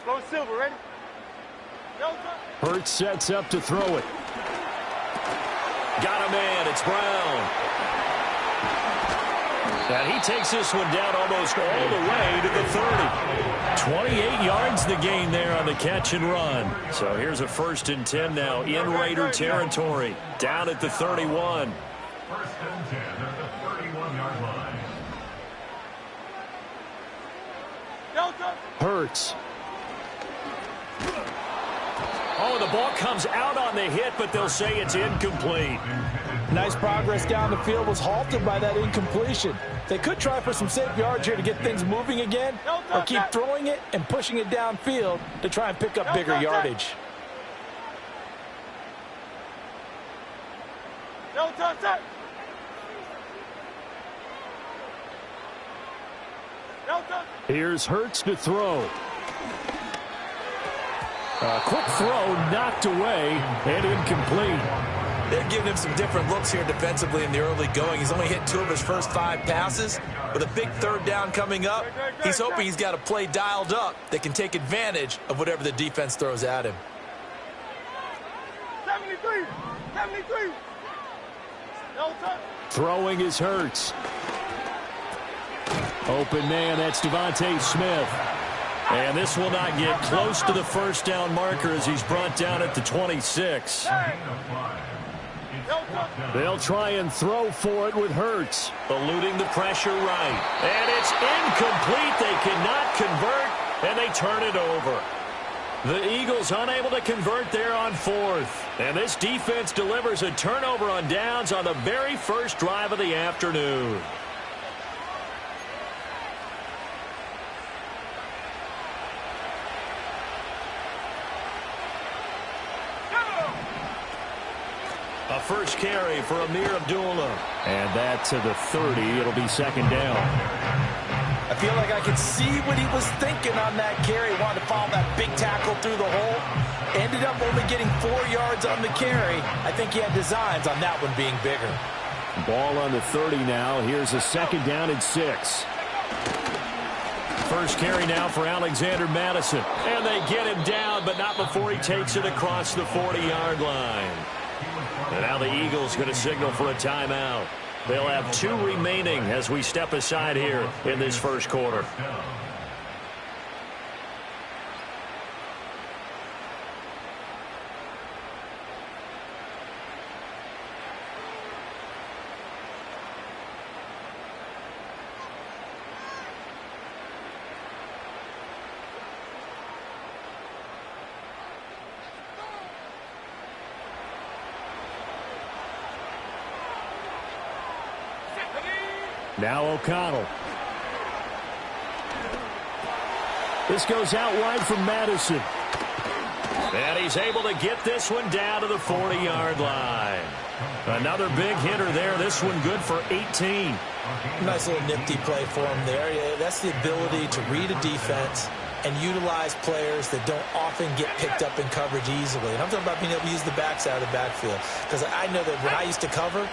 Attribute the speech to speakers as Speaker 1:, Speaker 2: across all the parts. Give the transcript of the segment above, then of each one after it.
Speaker 1: Slow Silver, ready?
Speaker 2: Hurts sets up to throw it. Got a man. It's Brown. And he takes this one down almost all the way to the 30. 28 yards the gain there on the catch and run. So here's a 1st and 10 now in Raider territory. Down at the 31.
Speaker 3: 1st and 10 at the 31-yard line.
Speaker 2: Hurts. Oh, the ball comes out on the hit, but they'll say it's incomplete.
Speaker 4: Nice progress down the field was halted by that incompletion. They could try for some safe yards here to get things moving again, or keep throwing it and pushing it downfield to try and pick up bigger yardage.
Speaker 2: Here's Hurts to throw. A quick throw knocked away and incomplete.
Speaker 5: They're giving him some different looks here defensively in the early going. He's only hit 2 of his first 5 passes. With a big 3rd down coming up, he's hoping he's got a play dialed up that can take advantage of whatever the defense throws at him.
Speaker 1: 73.
Speaker 2: Throwing is Hurts. Open man, that's Devontae Smith. And this will not get close to the 1st down marker as he's brought down at the 26. They'll try and throw for it with Hurts. Eluding the pressure right. And it's incomplete. They cannot convert, and they turn it over. The Eagles unable to convert there on 4th. And this defense delivers a turnover on downs on the very first drive of the afternoon. A first carry for Amir Abdullah. And that to the 30. It'll be 2nd down.
Speaker 4: I feel like I could see what he was thinking on that carry. Wanted to follow that big tackle through the hole. Ended up only getting 4 yards on the carry. I think he had designs on that one being bigger.
Speaker 2: Ball on the 30 now. Here's a 2nd down and 6. First carry now for Alexander Madison. And they get him down, but not before he takes it across the 40-yard line. And now the Eagles going to signal for a timeout. They'll have 2 remaining as we step aside here in this first quarter. Now O'Connell. This goes out wide from Madison. And he's able to get this one down to the 40-yard line. Another big hitter there. This one good for 18.
Speaker 4: Nice little nifty play for him there. Yeah, that's the ability to read a defense and utilize players that don't often get picked up in coverage easily. And I'm talking about being able to use the backside of the backfield. Because I know that when I used to cover,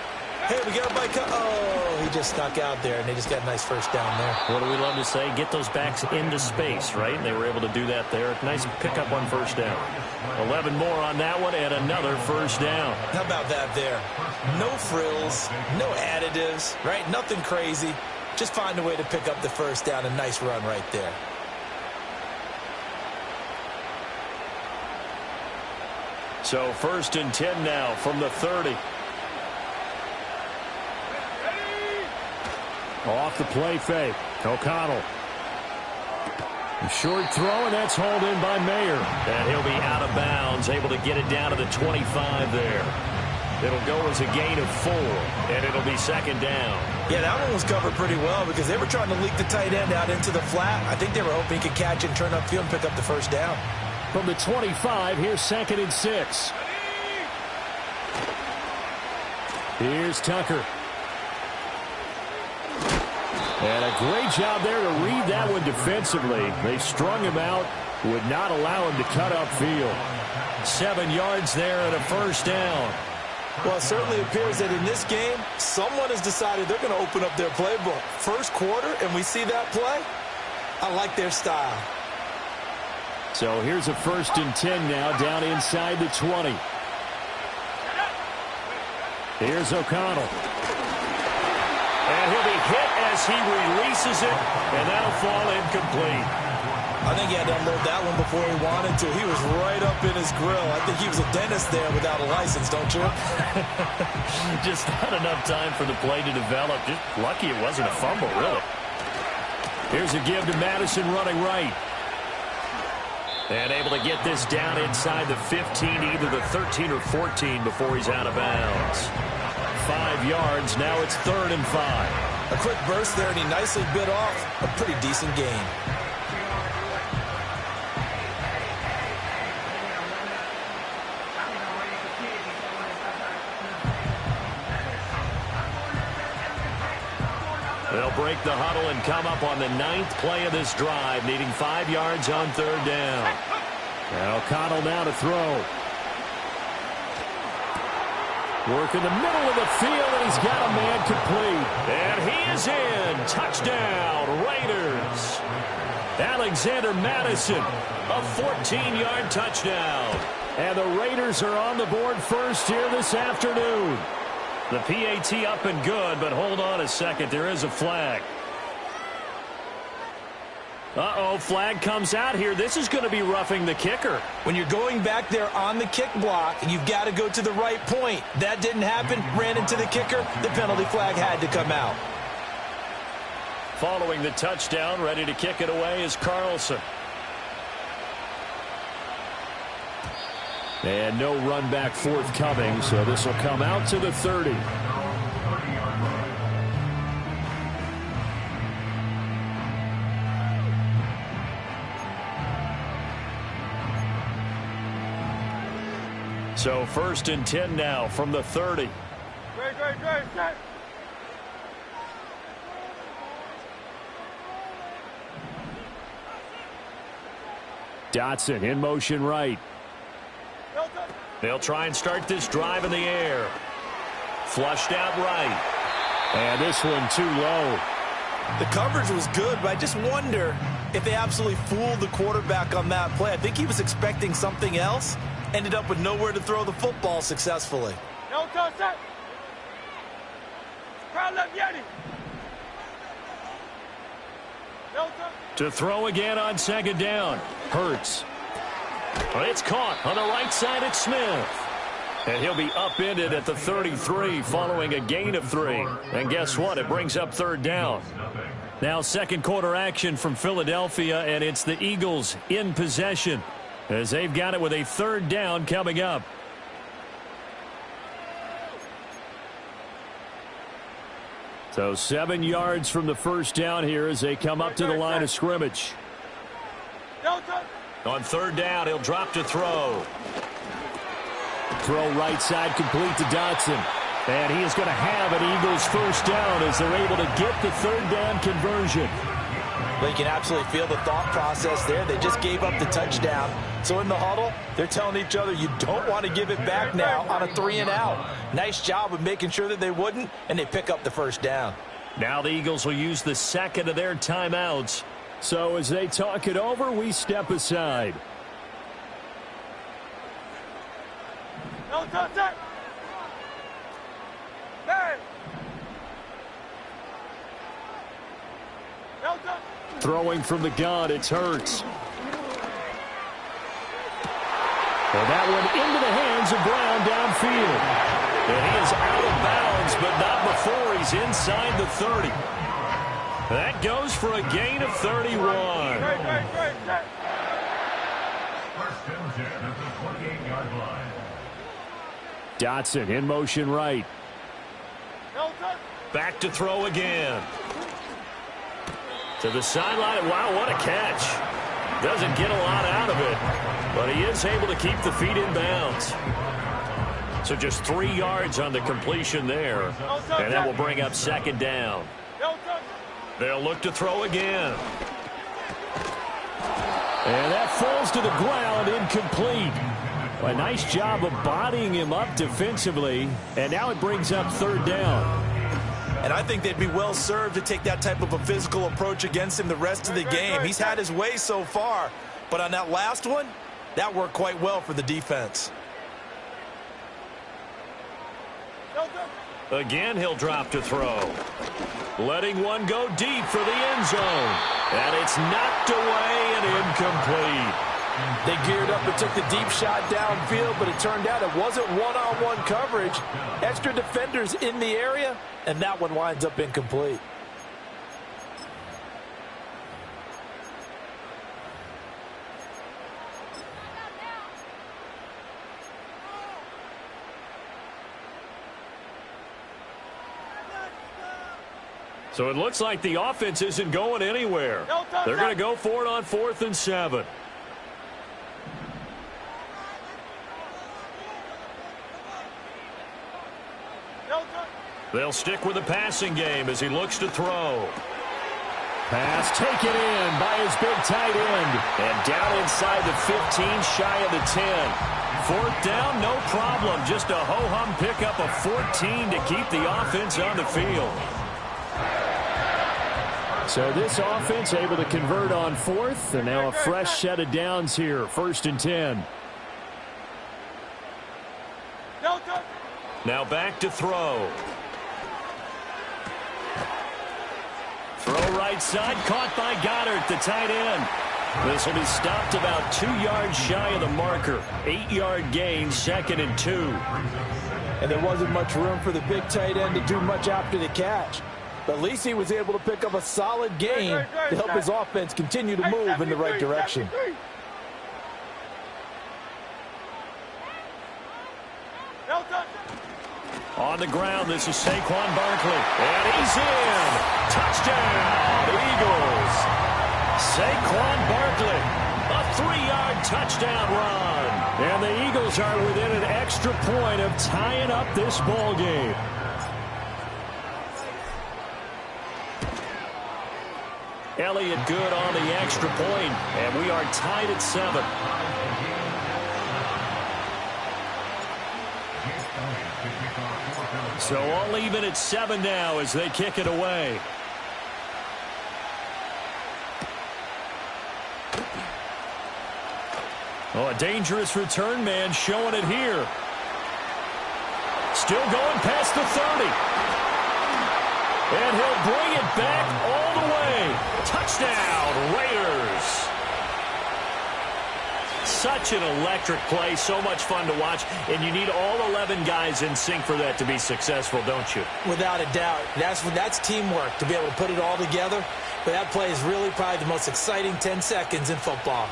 Speaker 4: hey, we got everybody oh, he just snuck out there, and they just got a nice first down there.
Speaker 2: What do we love to say? Get those backs into space, right? And they were able to do that there. Nice pickup on first down. 11 more on that one, and another first down.
Speaker 4: How about that there? No frills, no additives, right? Nothing crazy. Just find a way to pick up the first down. A nice run right there.
Speaker 2: So 1st and 10 now from the 30. Off the play fake. O'Connell. A short throw, and that's hauled in by Mayer. And he'll be out of bounds, able to get it down to the 25 there. It'll go as a gain of 4, and it'll be 2nd down.
Speaker 4: Yeah, that one was covered pretty well because they were trying to leak the tight end out into the flat. I think they were hoping he could catch it and turn upfield and pick up the first down.
Speaker 2: From the 25, here's 2nd and 6. Here's Tucker. And a great job there to read that one defensively. They strung him out, would not allow him to cut upfield. 7 yards there and a first down.
Speaker 4: Well, it certainly appears that in this game, someone has decided they're going to open up their playbook. First quarter, and we see that play. I like their style.
Speaker 2: So here's a 1st and 10 now, down inside the 20. Here's O'Connell. And he'll be hit as he releases it, and that'll fall incomplete.
Speaker 4: I think he had to unload that one before he wanted to. He was right up in his grill. I think he was a dentist there without a license, don't you?
Speaker 2: Just not enough time for the play to develop. Just lucky it wasn't a fumble, really. Here's a give to Madison running right. And able to get this down inside the 15, either the 13 or 14 before he's out of bounds. 5 yards, now it's 3rd and 5.
Speaker 4: A quick burst there, and he nicely bit off a pretty decent gain.
Speaker 2: They'll break the huddle and come up on the 9th play of this drive, needing 5 yards on 3rd down. And O'Connell now to throw. Work in the middle of the field, and he's got a man complete. And he is in. Touchdown, Raiders. Alexander Madison, a 14-yard touchdown. And the Raiders are on the board first here this afternoon. The PAT up and good, but hold on a second. There is a flag. Uh-oh, flag comes out here. This is going to be roughing the kicker.
Speaker 4: When you're going back there on the kick block, you've got to go to the right point. That didn't happen. Ran into the kicker. The penalty flag had to come out.
Speaker 2: Following the touchdown, ready to kick it away is Carlson. And no run back forthcoming, so this will come out to the 30. So 1st and 10 now from the 30.
Speaker 1: Great, set.
Speaker 2: Dotson in motion right. They'll try and start this drive in the air. Flushed out right. And this one too low.
Speaker 4: The coverage was good, but I just wonder if they absolutely fooled the quarterback on that play. I think he was expecting something else. Ended up with nowhere to throw the football successfully.
Speaker 1: No touch that. Crowd left Yeti. No touch.
Speaker 2: To throw again on 2nd down. Hurts. Well, it's caught on the right side. It's Smith. And he'll be upended at the 33 following a gain of 3. And guess what? It brings up 3rd down. Now 2nd quarter action from Philadelphia, and it's the Eagles in possession as they've got it with a 3rd down coming up. So 7 yards from the 1st down here as they come up to the line of scrimmage. On 3rd down, he'll drop to throw. Throw right side complete to Dotson. And he is going to have an Eagles 1st down as they're able to get the 3rd down conversion.
Speaker 4: Well, you can absolutely feel the thought process there. They just gave up the touchdown. So in the huddle, they're telling each other, you don't want to give it back now on a 3 and out. Nice job of making sure that they wouldn't, and they pick up the 1st down.
Speaker 2: Now the Eagles will use the 2nd of their timeouts. So as they talk it over, we step aside.
Speaker 1: No touch that. Hey. No touch.
Speaker 2: Throwing from the gun, it's Hurts. And that one into the hands of Brown downfield. And he is out of bounds, but not before he's inside the 30. That goes for a gain of 31.
Speaker 1: Great, set.
Speaker 3: 1st and 10 at the 28-yard line.
Speaker 2: Dotson in motion right.
Speaker 1: No touch.
Speaker 2: Back to throw again. To the sideline. Wow, what a catch. Doesn't get a lot out of it, but he is able to keep the feet in bounds. So just 3 yards on the completion there, and that will bring up 2nd down.
Speaker 1: No touch.
Speaker 2: They'll look to throw again. And that falls to the ground, incomplete. A nice job of bodying him up defensively, and now it brings up third down.
Speaker 5: And I think they'd be well served to take that type of a physical approach against him the rest of the game. He's had his way so far, but on that last one, that worked quite well for the defense.
Speaker 2: Again, he'll drop to throw. Letting one go deep for the end zone. And it's knocked away and incomplete.
Speaker 5: They geared up and took the deep shot downfield, but it turned out it wasn't one-on-one coverage. Extra defenders in the area, and that one winds up incomplete.
Speaker 2: So it looks like the offense isn't going anywhere. They're going to go for it on 4th and 7. They'll stick with the passing game as he looks to throw. Pass taken in by his big tight end. And down inside the 15, shy of the 10. 4th down, no problem. Just a ho-hum pickup of 14 to keep the offense on the field. So this offense able to convert on 4th, and now a fresh set of downs here. 1st and 10. Now back to throw. Throw right side, caught by Goddard, the tight end. This will be stopped about 2 yards shy of the marker. 8-yard gain, 2nd and 2.
Speaker 4: And there wasn't much room for the big tight end to do much after the catch. But at least he was able to pick up a solid gain to help his offense continue to move in the right direction.
Speaker 2: On the ground, this is Saquon Barkley. And he's in. Touchdown, Eagles. Saquon Barkley, a 3-yard touchdown run. And the Eagles are within an extra point of tying up this ball game. Elliott good on the extra point, and we are tied at 7. So all even at 7 now as they kick it away. Oh, a dangerous return man showing it here. Still going past the 30. And he'll bring it back all the way. Touchdown, Raiders. Such an electric play, so much fun to watch, and you need all 11 guys in sync for that to be successful, don't you?
Speaker 4: Without a doubt. That's teamwork, to be able to put it all together. But that play is really probably the most exciting 10 seconds in football.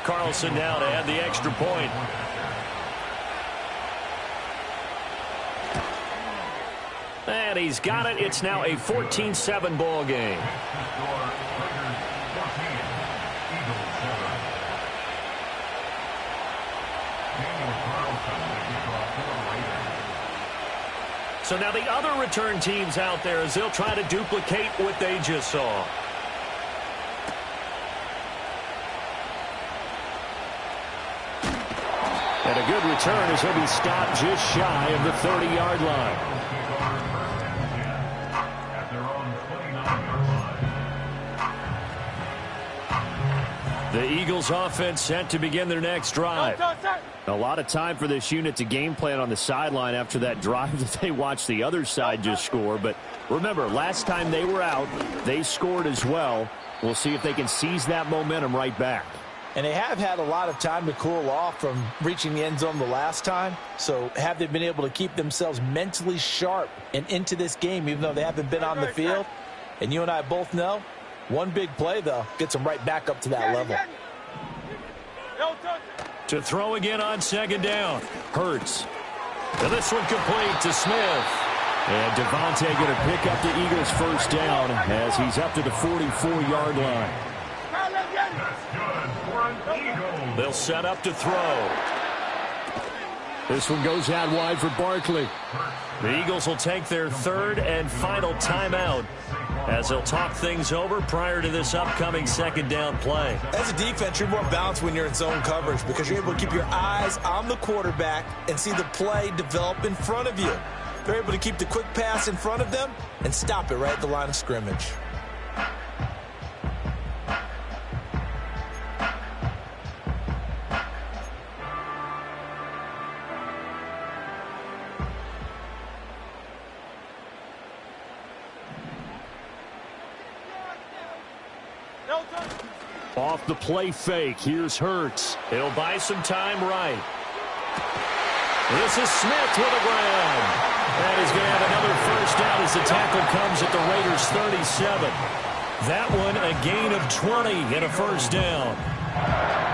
Speaker 2: Carlson now to add the extra point. And he's got it. It's now a 14-7 ball game. So now the other return teams out there as they'll try to duplicate what they just saw. And a good return as he'll be stopped just shy of the 30-yard line. The Eagles offense set to begin their next drive. A lot of time for this unit to game plan on the sideline after that drive that they watched the other side just score. But remember, last time they were out, they scored as well. We'll see if they can seize that momentum right back.
Speaker 4: And they have had a lot of time to cool off from reaching the end zone the last time. So have they been able to keep themselves mentally sharp and into this game, even though they haven't been on the field? And you and I both know, one big play, though, gets them right back up to that level.
Speaker 2: To throw again on second down. Hurts. And this one complete to Smith. And Devontae going to pick up the Eagles' first down as he's up to the 44-yard line. They'll set up to throw. This one goes out wide for Barkley. The Eagles will take their third and final timeout as they'll talk things over prior to this upcoming second down play.
Speaker 4: As a defense, you're more balanced when you're in zone coverage because you're able to keep your eyes on the quarterback and see the play develop in front of you. They're able to keep the quick pass in front of them and stop it right at the line of scrimmage.
Speaker 2: Off the play fake, here's Hurts. He'll buy some time right. This is Smith with a grab. And he's going to have another first down as the tackle comes at the Raiders' 37. That one a gain of 20 and a first down.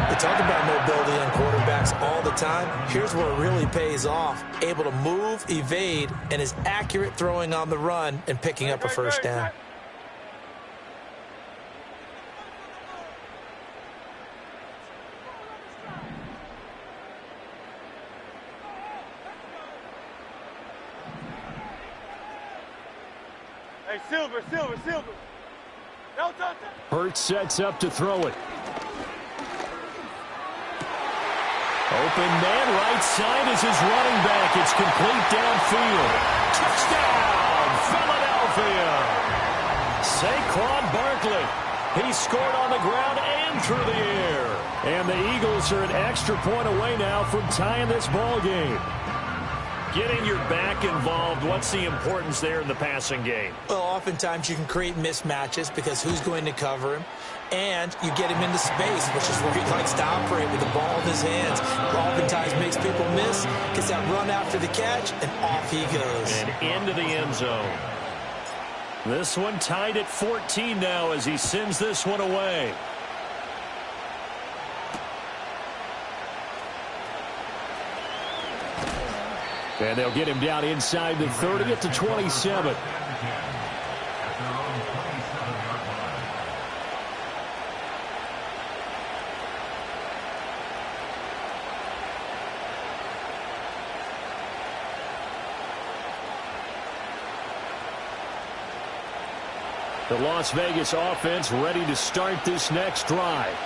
Speaker 4: We talk about mobility in quarterbacks all the time. Here's where it really pays off. Able to move, evade, and is accurate throwing on the run and picking up a first down.
Speaker 1: Hey, Silver. No touch.
Speaker 2: Hurts sets up to throw it. Open man, right side is his running back. It's complete downfield. Touchdown, Philadelphia. Saquon Barkley. He scored on the ground and through the air. And the Eagles are an extra point away now from tying this ball game. Getting your back involved, what's the importance there in the passing game?
Speaker 4: Well, oftentimes you can create mismatches because who's going to cover him? And you get him into space, which is where he likes to operate with the ball in his hands. Oftentimes makes people miss, gets that run after the catch, and off he goes.
Speaker 2: And into the end zone. This one tied at 14 now as he sends this one away. And they'll get him down inside the 30 at the 27. The Las Vegas offense ready to start this next drive.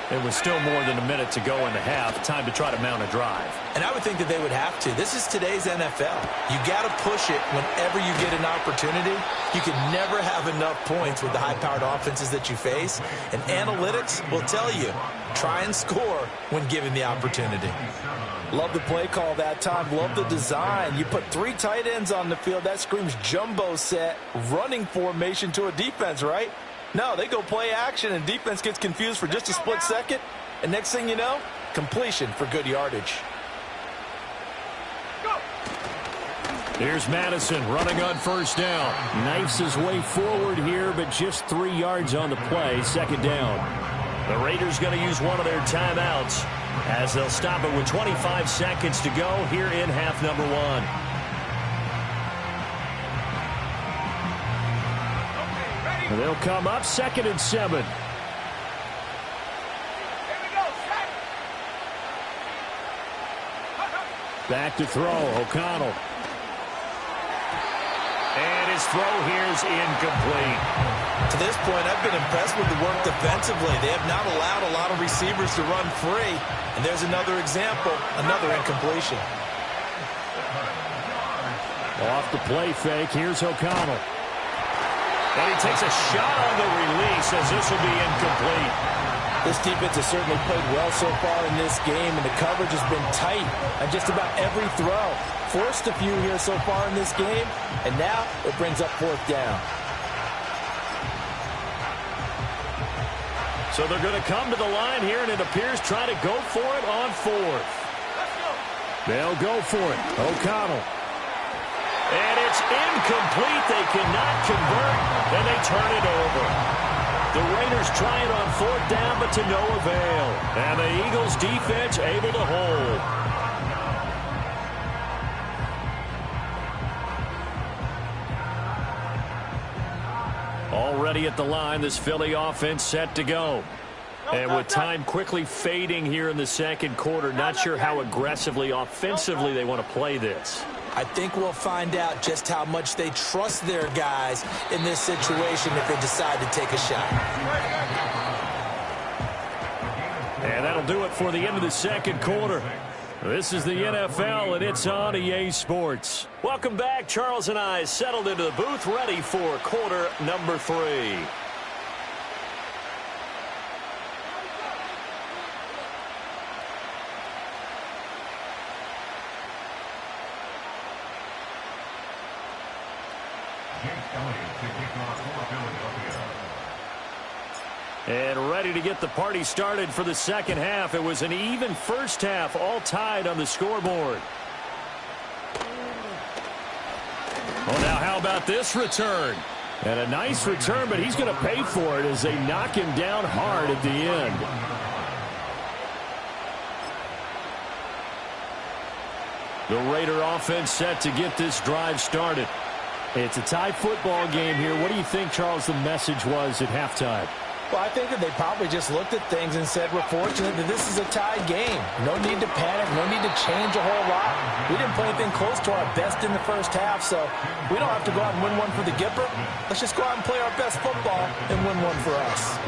Speaker 2: It was still more than a minute to go in the half. Time to try to mount a drive.
Speaker 4: And I would think that they would have to. This is today's NFL. You got to push it whenever you get an opportunity. You can never have enough points with the high-powered offenses that you face. And analytics will tell you, try and score when given the opportunity.
Speaker 6: Love the play call that time. Love the design. You put 3 tight ends on the field. That screams jumbo set, running formation to a defense, right? No, they go play action, and defense gets confused for just a split second. And next thing you know, completion for good yardage.
Speaker 2: Here's Madison running on first down. Knifes his way forward here, but just 3 yards on the play. Second down. The Raiders going to use one of their timeouts as they'll stop it with 25 seconds to go here in half number 1. They'll come up 2nd and 7. Back to throw, O'Connell. And his throw here is incomplete.
Speaker 4: To this point, I've been impressed with the work defensively. They have not allowed a lot of receivers to run free. And there's another example, another incompletion.
Speaker 2: Off the play fake, here's O'Connell. And he takes a shot on the release as this will be incomplete.
Speaker 6: This defense has certainly played well so far in this game, and the coverage has been tight on just about every throw. Forced a few here so far in this game, and now it brings up 4th down.
Speaker 2: So they're going to come to the line here, and it appears try to go for it on 4th. They'll go for it. O'Connell. And it's incomplete. They cannot convert, and they turn it over. The Raiders try it on 4th down, but to no avail. And the Eagles defense able to hold. Already at the line, this Philly offense set to go. And with time quickly fading here in the second quarter, not sure how aggressively, offensively they want to play this.
Speaker 4: I think we'll find out just how much they trust their guys in this situation if they decide to take a shot.
Speaker 2: And that'll do it for the end of the second quarter. This is the NFL, and it's on EA Sports. Welcome back. Charles and I settled into the booth, ready for quarter number 3. And ready to get the party started for the second half. It was an even first half, all tied on the scoreboard. Oh, now how about this return? And a nice return, but he's going to pay for it as they knock him down hard at the end. The Raider offense set to get this drive started. It's a tie football game here. What do you think, Charles, the message was at halftime?
Speaker 4: Well, I think that they probably just looked at things and said, we're fortunate that this is a tie game. No need to panic. No need to change a whole lot. We didn't play anything close to our best in the first half, so we don't have to go out and win one for the Gipper. Let's just go out and play our best football and win one for us.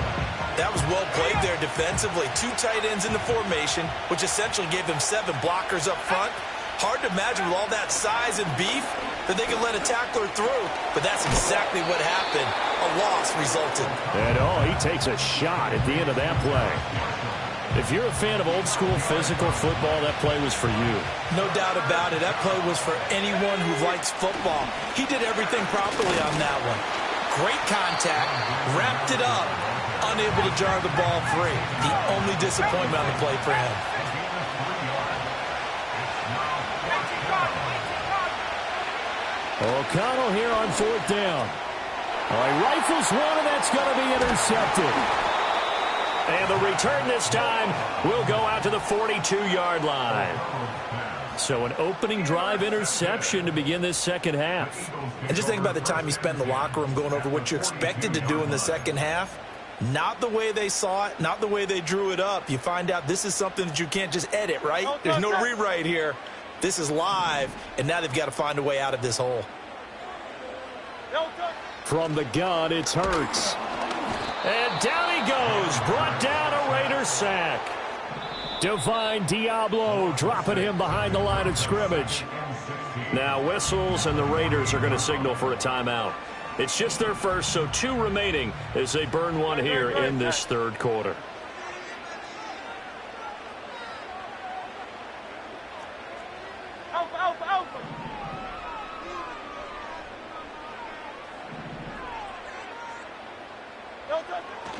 Speaker 5: That was well played there defensively. 2 tight ends in the formation, which essentially gave them 7 blockers up front. Hard to imagine with all that size and beef that they could let a tackler through, but that's exactly what happened. A loss resulted.
Speaker 2: And he takes a shot at the end of that play. If you're a fan of old-school physical football, that play was for you.
Speaker 5: No doubt about it. That play was for anyone who likes football. He did everything properly on that one. Great contact, wrapped it up, unable to jar the ball free. The only disappointment on the play for him.
Speaker 2: O'Connell here on 4th down. He rifles one, and that's going to be intercepted. And the return this time will go out to the 42-yard line. So an opening drive interception to begin this second half.
Speaker 4: And just think about the time you spend in the locker room going over what you expected to do in the second half. Not the way they saw it, not the way they drew it up. You find out this is something that you can't just edit, right? There's no rewrite here. This is live, and now they've got to find a way out of this hole.
Speaker 2: From the gun, it's Hurts. And down he goes, brought down a Raider sack. Divine Diablo dropping him behind the line of scrimmage. Now whistles, and the Raiders are going to signal for a timeout. It's just their first, so 2 remaining as they burn one here in this third quarter.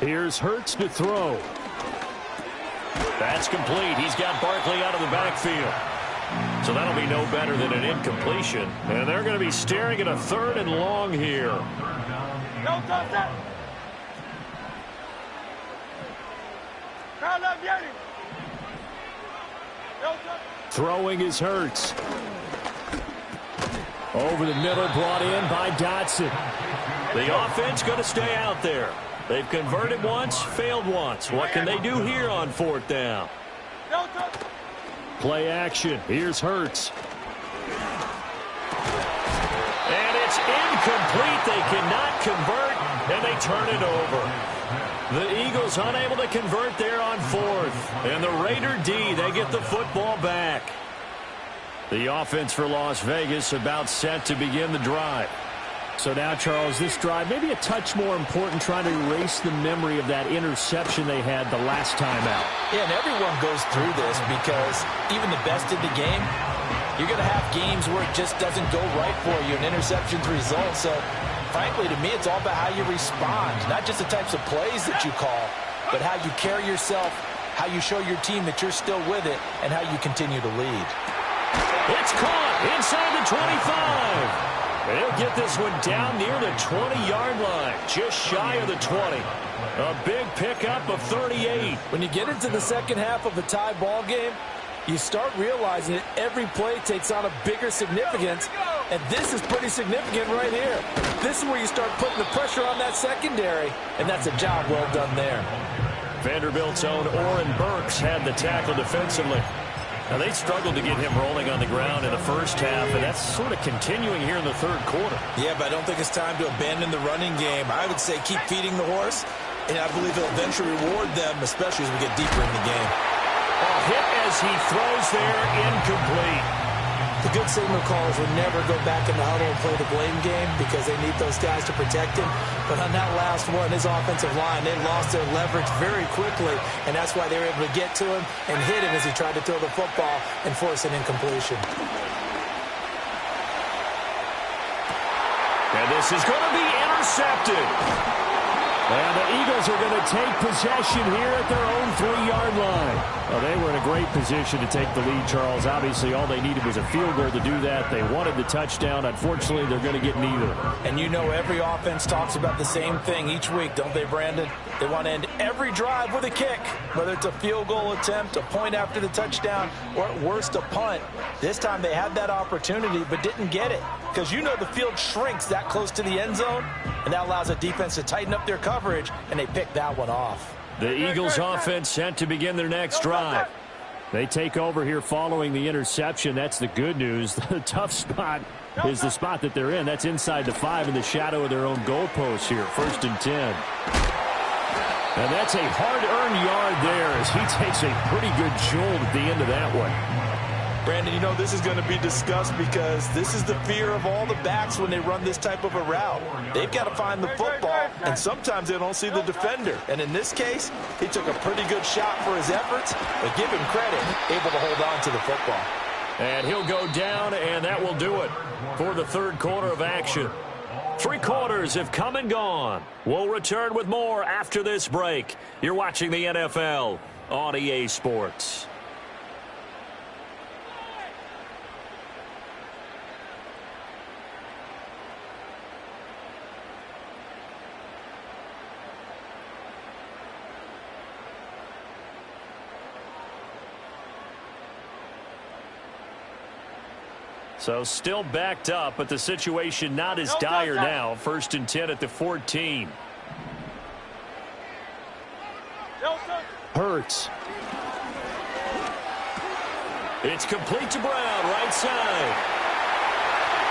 Speaker 2: Here's Hurts to throw. That's complete. He's got Barkley out of the backfield. So that'll be no better than an incompletion. And they're going to be staring at a 3rd and long here. Throwing is Hurts. Over the middle, brought in by Dotson. The offense going to stay out there. They've converted once, failed once. What can they do here on 4th down? Play action. Here's Hurts. And it's incomplete. They cannot convert, and they turn it over. The Eagles unable to convert there on 4th. And the Raider D, they get the football back. The offense for Las Vegas about set to begin the drive. So now, Charles, this drive maybe a touch more important, trying to erase the memory of that interception they had the last time out.
Speaker 4: Yeah, and everyone goes through this because even the best in the game, you're going to have games where it just doesn't go right for you, and interceptions result. So, frankly, to me, it's all about how you respond, not just the types of plays that you call, but how you carry yourself, how you show your team that you're still with it, and how you continue to lead.
Speaker 2: It's caught inside the 25. They'll get this one down near the 20-yard line, just shy of the 20. A big pickup of 38.
Speaker 6: When you get into the second half of a tie ball game, you start realizing that every play takes on a bigger significance, and this is pretty significant right here. This is where you start putting the pressure on that secondary, and that's a job well done there.
Speaker 2: Vanderbilt's own Oren Burks had the tackle defensively. Now, they struggled to get him rolling on the ground in the first half, and that's sort of continuing here in the third quarter.
Speaker 4: Yeah, but I don't think it's time to abandon the running game. I would say keep feeding the horse, and I believe it'll eventually reward them, especially as we get deeper in the game.
Speaker 2: Hit as he throws there, incomplete.
Speaker 4: The good signal callers would never go back in the huddle and play the blame game because they need those guys to protect him. But on that last one, his offensive line, they lost their leverage very quickly, and that's why they were able to get to him and hit him as he tried to throw the football and force an incompletion.
Speaker 2: And this is going to be intercepted. And the Eagles are going to take possession here at their own 3-yard line. Well, they were in a great position to take the lead, Charles. Obviously, all they needed was a field goal to do that. They wanted the touchdown. Unfortunately, they're going to get neither.
Speaker 6: And you know every offense talks about the same thing each week, don't they, Brandon? They want to end every drive with a kick, whether it's a field goal attempt, a point after the touchdown, or at worst, a punt. This time they had that opportunity but didn't get it because you know the field shrinks that close to the end zone, and that allows the defense to tighten up their coverage, and they picked that one off.
Speaker 2: The Eagles offense set to begin their next drive. They take over here following the interception. That's the good news. The tough spot is the spot that they're in. That's inside the 5 in the shadow of their own goalpost here. 1st and 10. And that's a hard-earned yard there as he takes a pretty good jolt at the end of that one.
Speaker 6: Brandon, you know this is going to be discussed because this is the fear of all the backs when they run this type of a route. They've got to find the football, and sometimes they don't see the defender. And in this case, he took a pretty good shot for his efforts, but give him credit, able to hold on to the football.
Speaker 2: And he'll go down, and that will do it for the third quarter of action. 3 quarters have come and gone. We'll return with more after this break. You're watching the NFL on EA Sports. So still backed up, but the situation not as dire now. 1st and 10 at the 14.
Speaker 6: Hurts.
Speaker 2: It's complete to Brown, right side.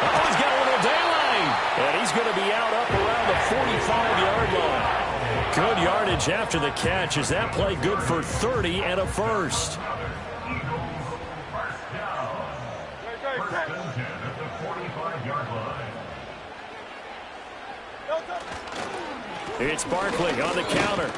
Speaker 2: Oh, he's got a little daylight. And he's going to be out up around the 45-yard line. Good yardage after the catch. Is that play good for 30 and a first? It's Barkley on the counter.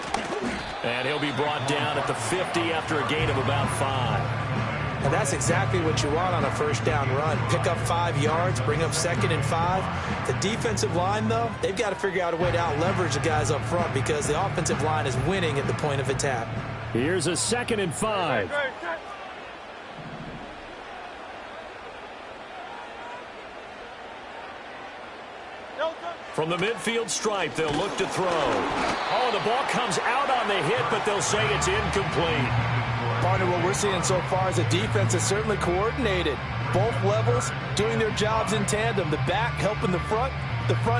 Speaker 2: And he'll be brought down at the 50 after a gain of about 5.
Speaker 4: And that's exactly what you want on a first down run. Pick up 5 yards, bring up 2nd and 5. The defensive line, though, they've got to figure out a way to out-leverage the guys up front because the offensive line is winning at the point of attack.
Speaker 2: Here's a 2nd and 5. From the midfield stripe, they'll look to throw. Oh, the ball comes out on the hit, but they'll say it's incomplete.
Speaker 6: Partner, what we're seeing so far is a defense that's certainly coordinated. Both levels doing their jobs in tandem. The back helping the front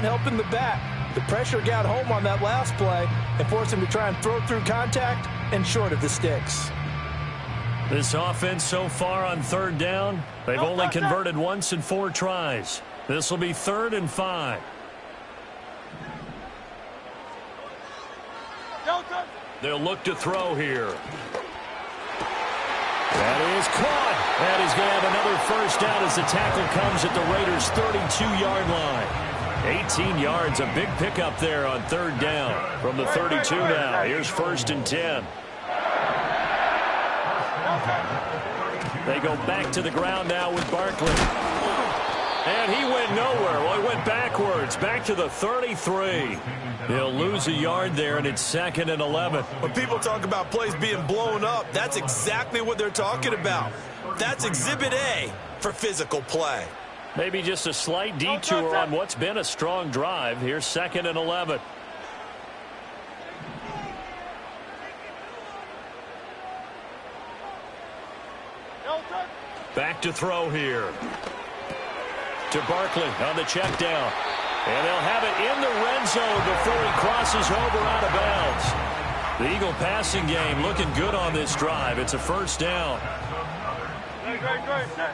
Speaker 6: helping the back. The pressure got home on that last play and forced him to try and throw through contact and short of the sticks.
Speaker 2: This offense so far on 3rd down, they've only converted once in 4 tries. This will be 3rd and 5. They'll look to throw here. That is caught. And he's going to have another first down as the tackle comes at the Raiders' 32-yard line. 18 yards, a big pickup there on 3rd down. From the 32 now, here's 1st and 10. They go back to the ground now with Barkley. And he went nowhere. Well, he went backwards, back to the 33. He'll lose a yard there, and it's 2nd and 11.
Speaker 4: When people talk about plays being blown up, that's exactly what they're talking about. That's Exhibit A for physical play.
Speaker 2: Maybe just a slight detour on what's been a strong drive. Here's 2nd and 11. Back to throw here. To Barkley on the check down. And they'll have it in the red zone before he crosses over out of bounds. The Eagle passing game looking good on this drive. It's a first down.
Speaker 1: Great.
Speaker 3: First down.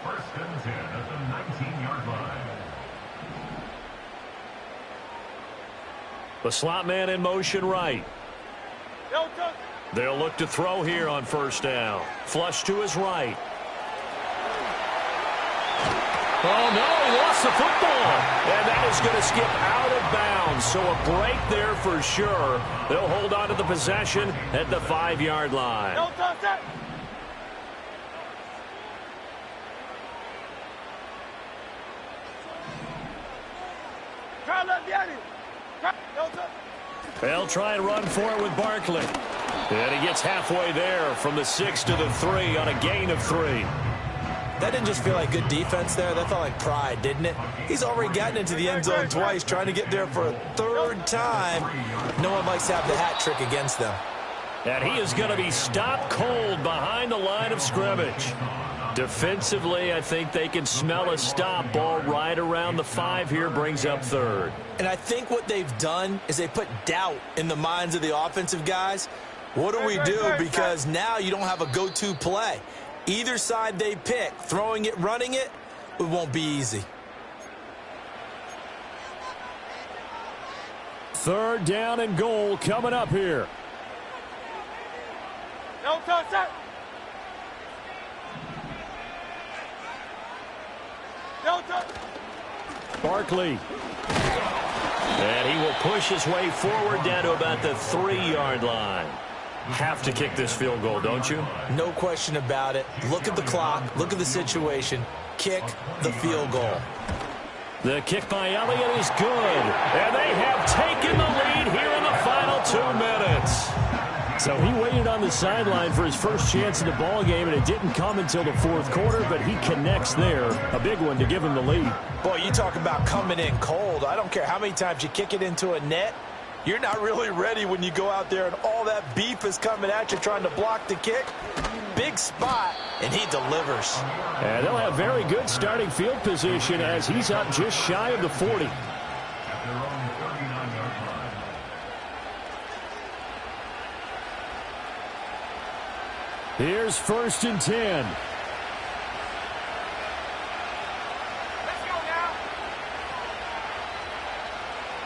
Speaker 3: First and 10 at the 19-yard line.
Speaker 2: The slot man in motion right.
Speaker 1: No touch.
Speaker 2: They'll look to throw here on first down. Flush to his right. Oh, no, he lost the football. And that is going to skip out of bounds. So a break there for sure. They'll hold on to the possession at the 5-yard line.
Speaker 1: No touch that. Try to let me at him. No touch.
Speaker 2: They'll try and run for it with Barkley. And he gets halfway there from the 6 to the 3 on a gain of 3.
Speaker 4: That didn't just feel like good defense there. That felt like pride, didn't it? He's already gotten into the end zone twice, trying to get there for a third time. No one likes to have the hat trick against them.
Speaker 2: And he is going to be stopped cold behind the line of scrimmage. Defensively, I think they can smell a stop. Ball right around the 5 here, brings up third.
Speaker 4: And I think what they've done is they put doubt in the minds of the offensive guys. What do we do? Because now you don't have a go-to play. Either side they pick, throwing it, running it, it won't be easy.
Speaker 2: Third down and goal coming up here.
Speaker 1: No touch that. No touch.
Speaker 2: Barkley. And he will push his way forward down to about the 3-yard line. Have to kick this field goal, don't you?
Speaker 4: No question about it. Look at the clock. Look at the situation. Kick the field goal.
Speaker 2: The kick by Elliott is good. And they have taken the lead here in the final 2 minutes. So he waited on the sideline for his first chance in the ball game, and it didn't come until the 4th quarter, but he connects there. A big one to give him the lead.
Speaker 4: Boy, you talk about coming in cold. I don't care how many times you kick it into a net. You're not really ready when you go out there and all that beef is coming at you trying to block the kick. Big spot, and he delivers.
Speaker 2: And they'll have very good starting field position as he's up just shy of the 40. Here's 1st and 10.
Speaker 1: Let's go now.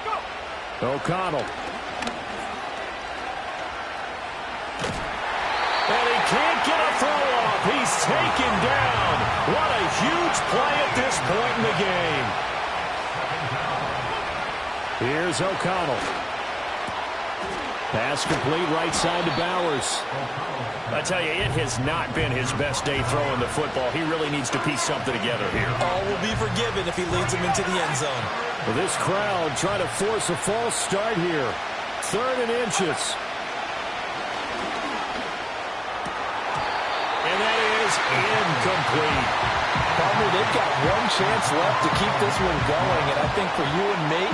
Speaker 1: Go.
Speaker 2: O'Connell. And he can't get a throw off. He's taken down. What a huge play at this point in the game. Here's O'Connell. Pass complete right side to Bowers. I tell you, it has not been his best day throwing the football. He really needs to piece something together here.
Speaker 4: All will be forgiven if he leads them into the end zone.
Speaker 2: Well, this crowd trying to force a false start here. 3rd and inches. And that is incomplete.
Speaker 6: Palmer, they've got one chance left to keep this one going, and I think for you and me,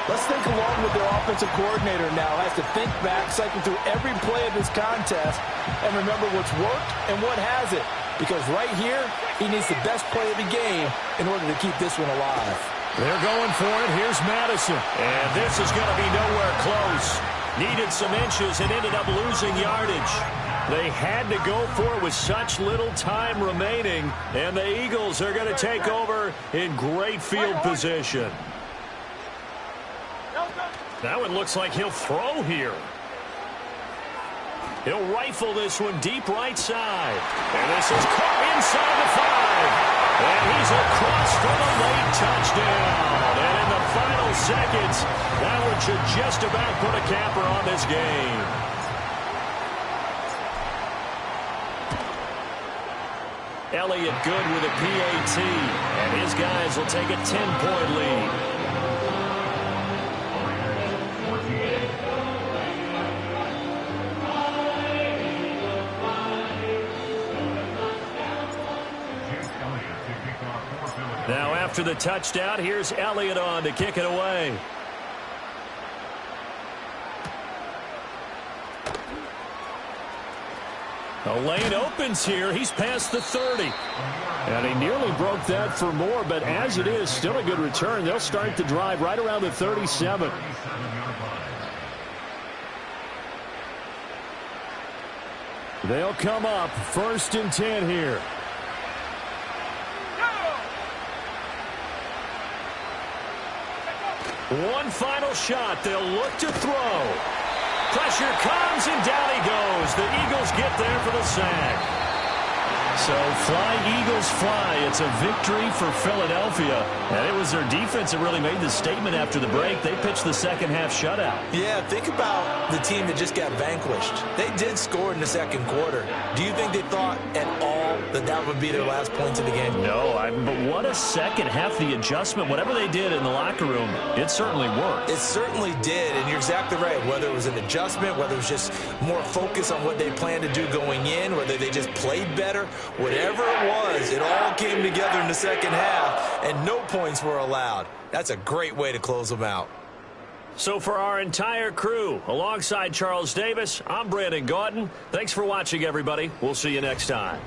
Speaker 6: let's think along with their offensive coordinator now. Has to think back, cycle through every play of this contest, and remember what's worked and what hasn't. Because right here, he needs the best play of the game in order to keep this one alive.
Speaker 2: They're going for it. Here's Madison. And this is going to be nowhere close. Needed some inches and ended up losing yardage. They had to go for it with such little time remaining, and the Eagles are going to take over in great field position. That one looks like he'll throw here. He'll rifle this one deep right side. And this is caught inside the 5. And he's across for the late touchdown. And in the final seconds, that one should just about put a capper on this game. Elliott good with a PAT. And his guys will take a 10-point lead. Now after the touchdown, here's Elliott on to kick it away. The lane opens here. He's past the 30. And he nearly broke that for more, but as it is, still a good return. They'll start the drive right around the 37. They'll come up 1st and 10 here. One final shot. They'll look to throw. Pressure comes, and down he goes. The Eagles get there for the sack. So fly, Eagles, fly. It's a victory for Philadelphia. And it was their defense that really made the statement after the break. They pitched the second-half shutout.
Speaker 4: Yeah, think about the team that just got vanquished. They did score in the second quarter. Do you think they thought at all that that would be their last points of the game?
Speaker 2: No, but what a second half. The adjustment, whatever they did in the locker room, it certainly worked.
Speaker 4: It certainly did, and you're exactly right. Whether it was an adjustment, whether it was just more focus on what they planned to do going in, whether they just played better, whatever it was, it all came together in the second half, and no points were allowed. That's a great way to close them out.
Speaker 2: So for our entire crew, alongside Charles Davis, I'm Brandon Gaudin. Thanks for watching, everybody. We'll see you next time.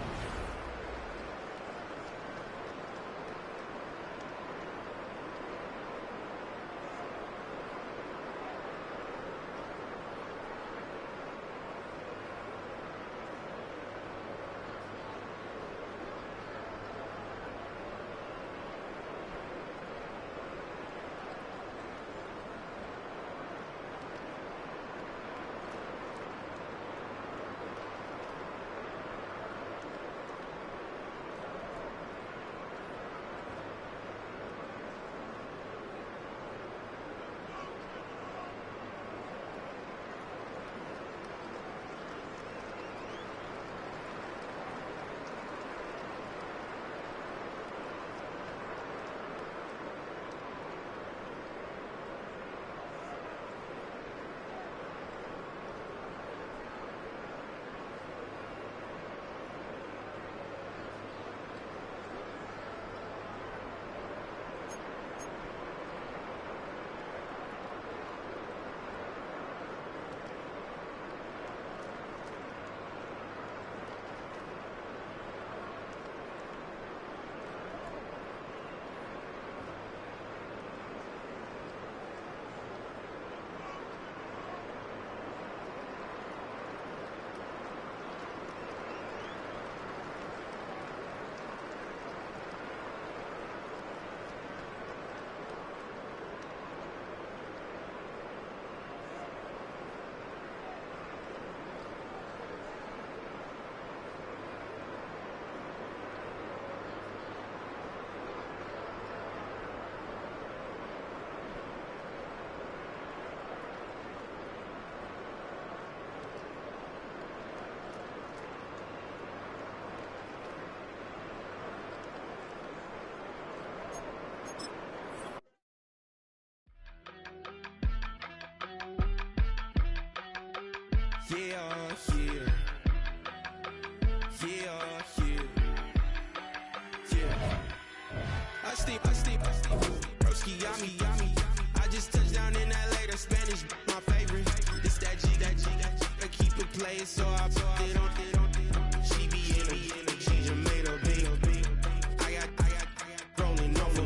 Speaker 7: I just touched down in LA, the Spanish, my favorite. It's that G, I keep it playing, so I put it on. She be in a she just made a big. I got rolling over.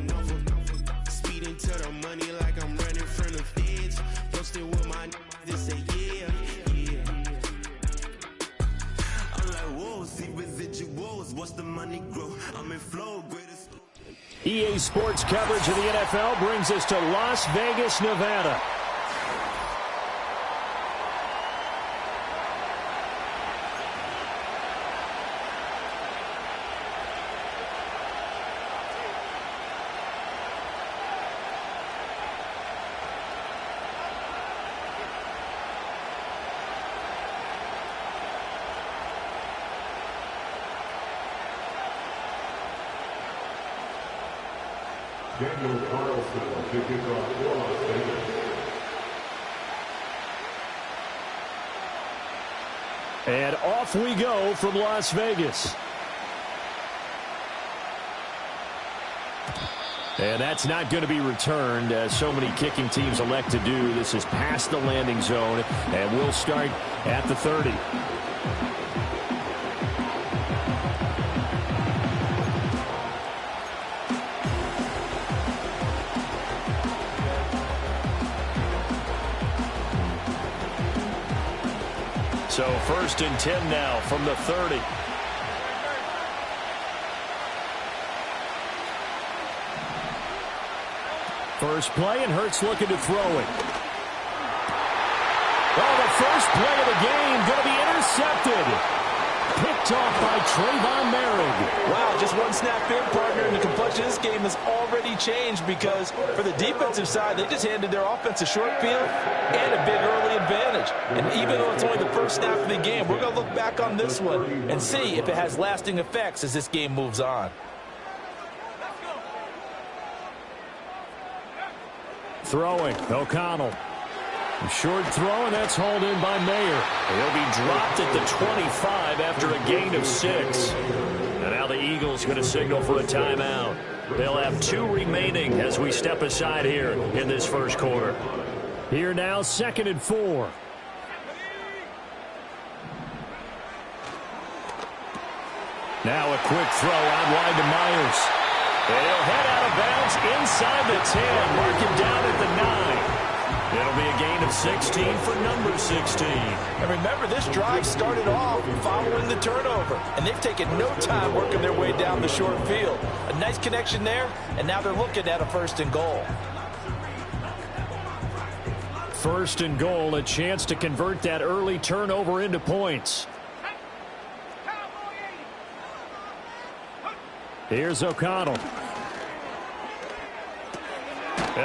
Speaker 7: Speeding to the money like I'm running from the feds. Posted with my they say yeah. I'm like, whoa, see residuals, watch the money grow. I'm in flow, greatest.
Speaker 2: EA Sports coverage of the NFL brings us to Las Vegas, Nevada.
Speaker 3: Daniel Carlson to kick off for Las Vegas.
Speaker 2: And off we go from Las Vegas. And that's not going to be returned, as so many kicking teams elect to do. This is past the landing zone, and we'll start at the 30. So 1st and 10 now from the 30. First play, and Hurts looking to throw it. Oh, the first play of the game going to be intercepted. Picked off by Trayvon Merrick.
Speaker 6: Wow, just one snap in, partner, and the complexion of this game has already changed because for the defensive side, they just handed their offense a short field and a big early advantage. And even though it's only the first snap of the game, we're going to look back on this one and see if it has lasting effects as this game moves on.
Speaker 2: Throwing, O'Connell. Short throw, and that's hauled in by Mayer. He'll be dropped at the 25 after a gain of 6. And now the Eagles going to signal for a timeout. They'll have 2 remaining as we step aside here in this first quarter. Here now, 2nd and 4. Now a quick throw out wide to Myers. And he'll head out of bounds inside the 10. Mark him down at the 9. It'll be a gain of 16 for number 16.
Speaker 6: And remember, this drive started off following the turnover, and they've taken no time working their way down the short field. A nice connection there, and now they're looking at a 1st and goal.
Speaker 2: 1st and goal, a chance to convert that early turnover into points. Here's O'Connell.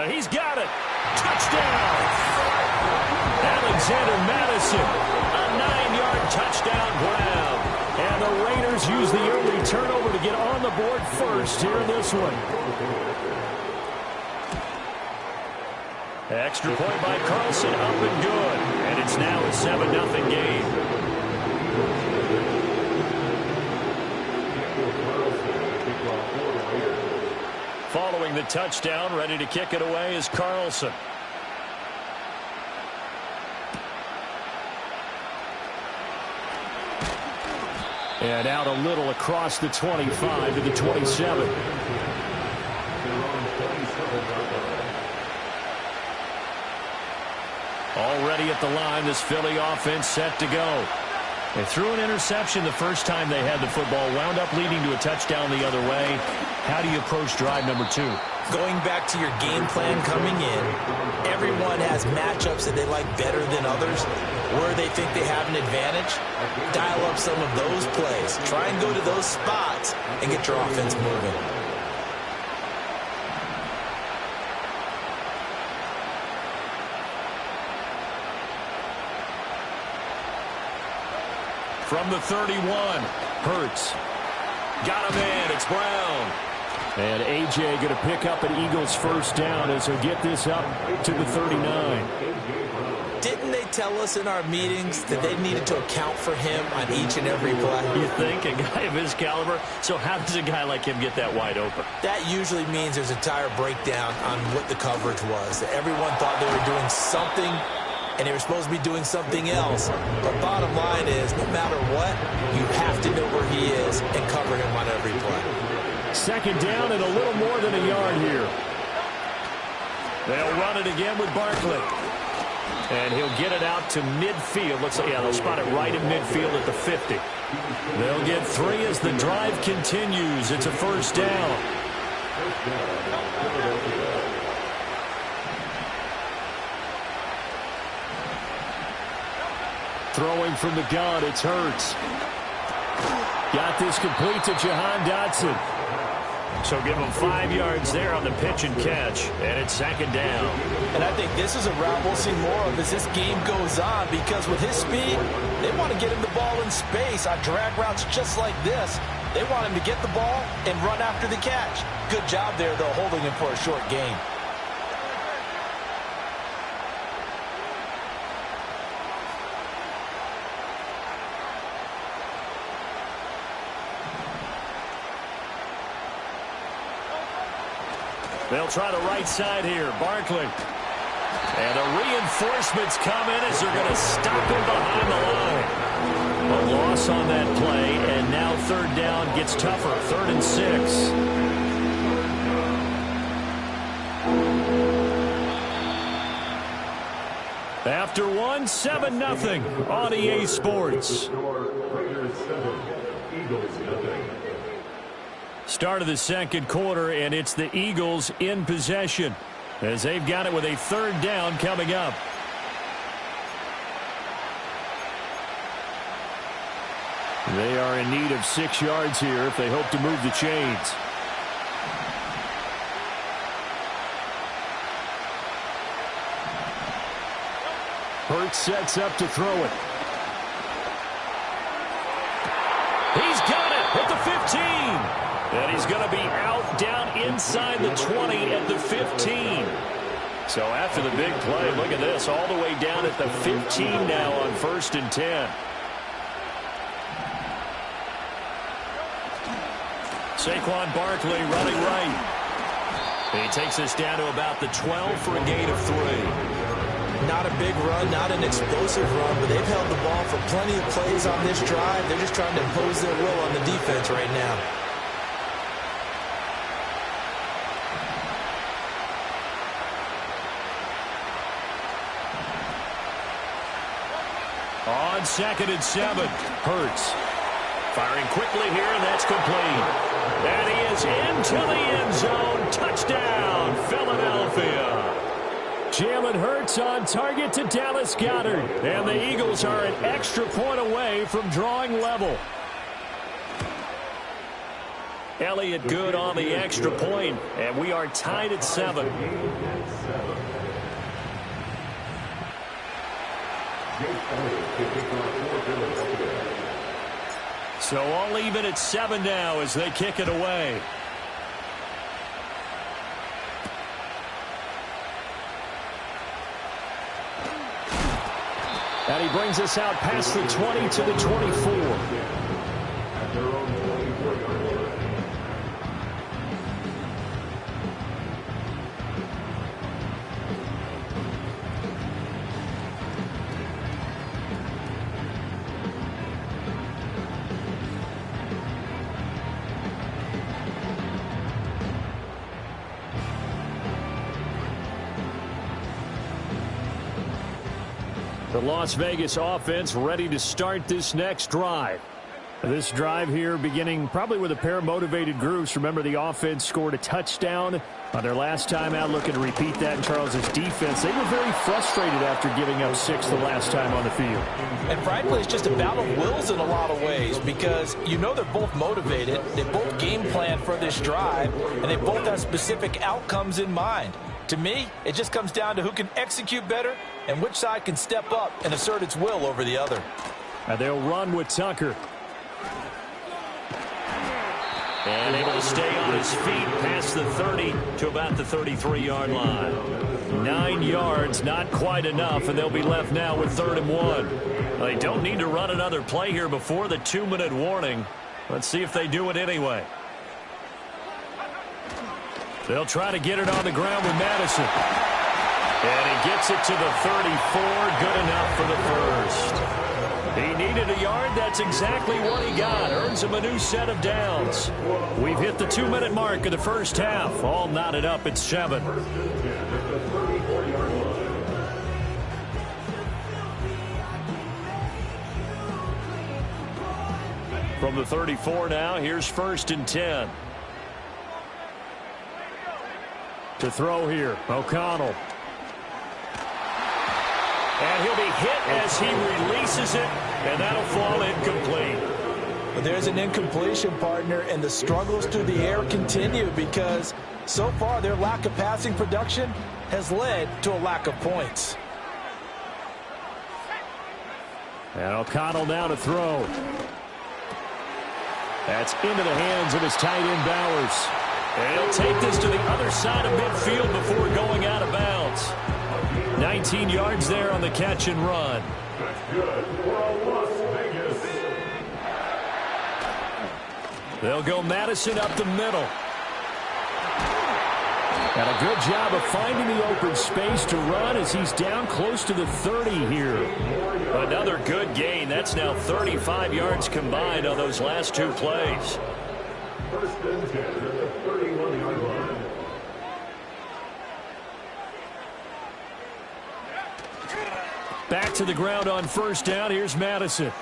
Speaker 2: He's got it. Touchdown! Alexander Madison, a 9-yard touchdown grab. And the Raiders use the early turnover to get on the board first here in this one. Extra point by Carlson, up and good. And it's now a 7-0 game. Following the touchdown, ready to kick it away is Carlson. And out a little across the 25 to the 27. Already at the line, this Philly offense set to go. They threw an interception the first time they had the football, wound up leading to a touchdown the other way. How do you approach drive number 2?
Speaker 4: Going back to your game plan coming in, everyone has matchups that they like better than others. Where they think they have an advantage, dial up some of those plays. Try and go to those spots and get your offense moving.
Speaker 2: From the 31, Hurts. Got him in. It's Brown. And A.J. going to pick up an Eagles 1st down as he'll get this up to the 39.
Speaker 4: Didn't they tell us in our meetings that they needed to account for him on each and every play?
Speaker 2: You think? A guy of his caliber? So how does a guy like him get that wide open?
Speaker 4: That usually means there's a entire breakdown on what the coverage was. That everyone thought they were doing something and they were supposed to be doing something else. But bottom line is, no matter what, you have to know where he is and cover him on every play.
Speaker 2: 2nd down and a little more than a yard here. They'll run it again with Barkley. And he'll get it out to midfield. Looks like, yeah, they'll spot it right in midfield at the 50. They'll get 3 as the drive continues. It's a 1st down. Throwing from the gun, it's Hurts. Got this complete to Jahan Dotson. So give him 5 yards there on the pitch and catch. And it's 2nd down.
Speaker 6: And I think this is a route we'll see more of as this game goes on, because with his speed, they want to get him the ball in space on drag routes just like this. They want him to get the ball and run after the catch. Good job there, though, holding him for a short gain.
Speaker 2: They'll try the right side here. Barkley. And the reinforcements come in as they're going to stop him behind the line. A loss on that play, and now 3rd down gets tougher. 3rd and 6. After one, 7-0 on EA Sports. Start of the second quarter, and it's the Eagles in possession as they've got it with a third down coming up. They are in need of 6 yards here if they hope to move the chains. Hurts sets up to throw it. He's got it at the 15. And he's going to be out down inside the 20 at the 15. So after the big play, look at this, all the way down at the 15 now on 1st and 10. Saquon Barkley running right. He takes us down to about the 12 for a gain of 3.
Speaker 4: Not a big run, not an explosive run, but they've held the ball for plenty of plays on this drive. They're just trying to impose their will on the defense right now.
Speaker 2: On 2nd and 7, Hurts. Firing quickly here, and that's complete. And he is into the end zone. Touchdown, Philadelphia. Jalen Hurts on target to Dallas Goedert. And the Eagles are an extra point away from drawing level. Elliott good on the extra point, and we are tied at 7. So all even at 7 now as they kick it away. And he brings us out past the 20 to the 24. The Las Vegas offense ready to start this next drive. This drive here beginning probably with a pair of motivated groups. Remember, the offense scored a touchdown on their last time out. Looking to repeat that in Charles's defense. They were very frustrated after giving up 6 the last time on the field.
Speaker 4: And frankly, it's just a battle of wills in a lot of ways because you know they're both motivated. They both game plan for this drive, and they both have specific outcomes in mind. To me, it just comes down to who can execute better and which side can step up and assert its will over the other.
Speaker 2: And they'll run with Tucker. And able to stay on his feet past the 30 to about the 33-yard line. 9 yards, not quite enough, and they'll be left now with 3rd and 1. They don't need to run another play here before the 2-minute warning. Let's see if they do it anyway. They'll try to get it on the ground with Madison. And he gets it to the 34. Good enough for the first. He needed a yard. That's exactly what he got. Earns him a new set of downs. We've hit the 2-minute mark of the first half. All knotted up at 7. From the 34 now, here's 1st and 10. To throw here, O'Connell. And he'll be hit as he releases it, and that'll fall incomplete.
Speaker 4: But there's an incompletion, partner, and the struggles through the air continue because so far their lack of passing production has led to a lack of points.
Speaker 2: And O'Connell now to throw. That's into the hands of his tight end, Bowers. And he'll take this to the other side of midfield before going out of bounds. 19 yards there on the catch and run.
Speaker 3: That's good for Las Vegas.
Speaker 2: They'll go Madison up the middle. And a good job of finding the open space to run as he's down close to the 30 here. Another good gain. That's now 35 yards combined on those last 2 plays.
Speaker 3: 1st and 10 at the 31-yard line.
Speaker 2: Back to the ground on first down. Here's Madison.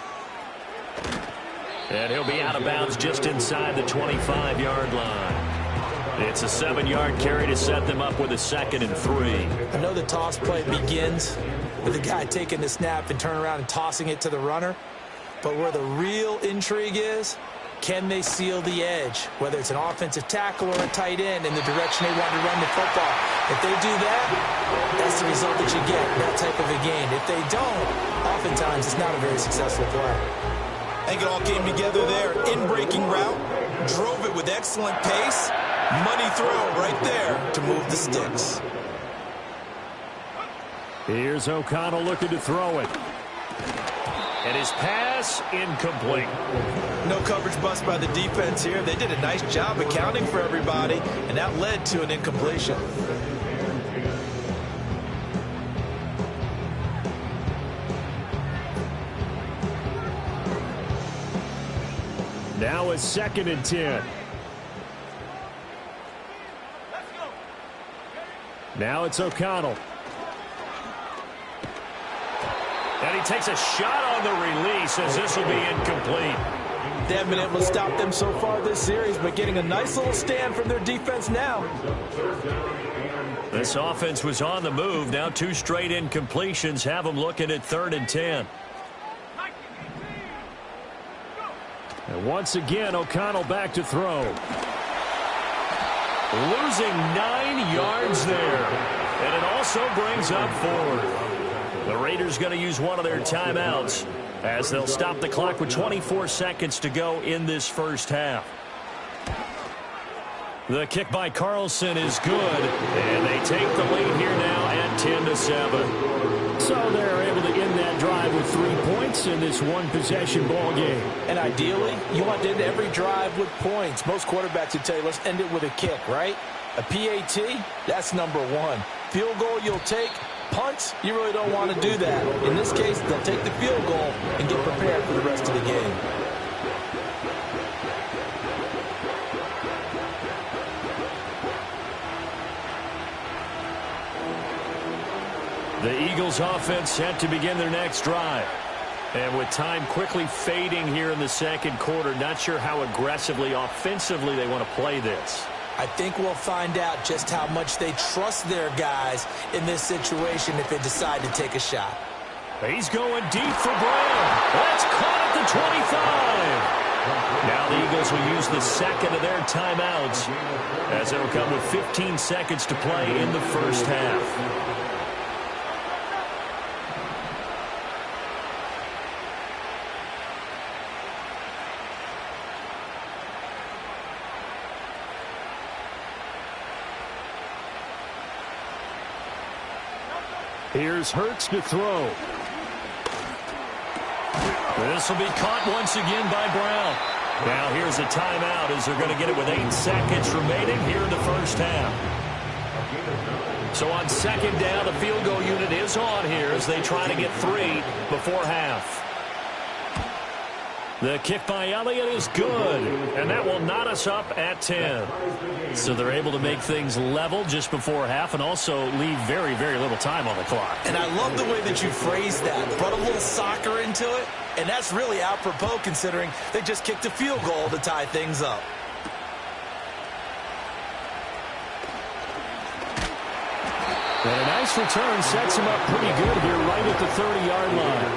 Speaker 2: And he'll be out of bounds just inside the 25-yard line. It's a 7-yard carry to set them up with a 2nd and 3.
Speaker 4: I know the toss play begins with the guy taking the snap and turning around and tossing it to the runner. But where the real intrigue is, can they seal the edge, whether it's an offensive tackle or a tight end in the direction they want to run the football? If they do that, that's the result that you get, that type of a game. If they don't, oftentimes it's not a very successful play.
Speaker 5: I think it all came together there. In-breaking route, drove it with excellent pace. Money throw right there to move the sticks.
Speaker 2: Here's O'Connell looking to throw it. And his pass incomplete.
Speaker 4: No coverage bust by the defense here. They did a nice job accounting for everybody, and that led to an incompletion.
Speaker 2: Now a 2nd and 10. Now it's O'Connell. And he takes a shot on the release as this will be incomplete.
Speaker 4: They haven't been able to stop them so far this series, but getting a nice little stand from their defense now.
Speaker 2: This offense was on the move. Now 2 straight incompletions have them looking at 3rd and 10. And once again, O'Connell back to throw. Losing 9 yards there. And it also brings up 4th. The Raiders going to use one of their timeouts as they'll stop the clock with 24 seconds to go in this first half. The kick by Carlson is good, and they take the lead here now at 10-7. So they're able to end that drive with 3 points in this one-possession ball game.
Speaker 4: And ideally, you want to end every drive with points. Most quarterbacks would tell you, let's end it with a kick, right? A PAT, that's number 1. Field goal you'll take. Punts, you really don't want to do that. In this case, they'll take the field goal and get prepared for the rest of the game.
Speaker 2: The Eagles offense set to begin their next drive. And with time quickly fading here in the second quarter, not sure how aggressively, offensively they want to play this.
Speaker 4: I think we'll find out just how much they trust their guys in this situation if they decide to take a shot.
Speaker 2: He's going deep for Brown. That's caught at the 25. Now the Eagles will use the second of their timeouts as it'll come with 15 seconds to play in the first half. Here's Hurts to throw. This will be caught once again by Brown. Now here's a timeout as they're going to get it with 8 seconds remaining here in the first half. So on second down, the field goal unit is on here as they try to get 3 before half. The kick by Elliott is good, and that will knot us up at 10. So they're able to make things level just before half and also leave very, very little time on the clock.
Speaker 4: And I love the way that you phrased that. Brought a little soccer into it, and that's really apropos considering they just kicked a field goal to tie things up.
Speaker 2: And a nice return sets him up pretty good here right at the 30-yard line.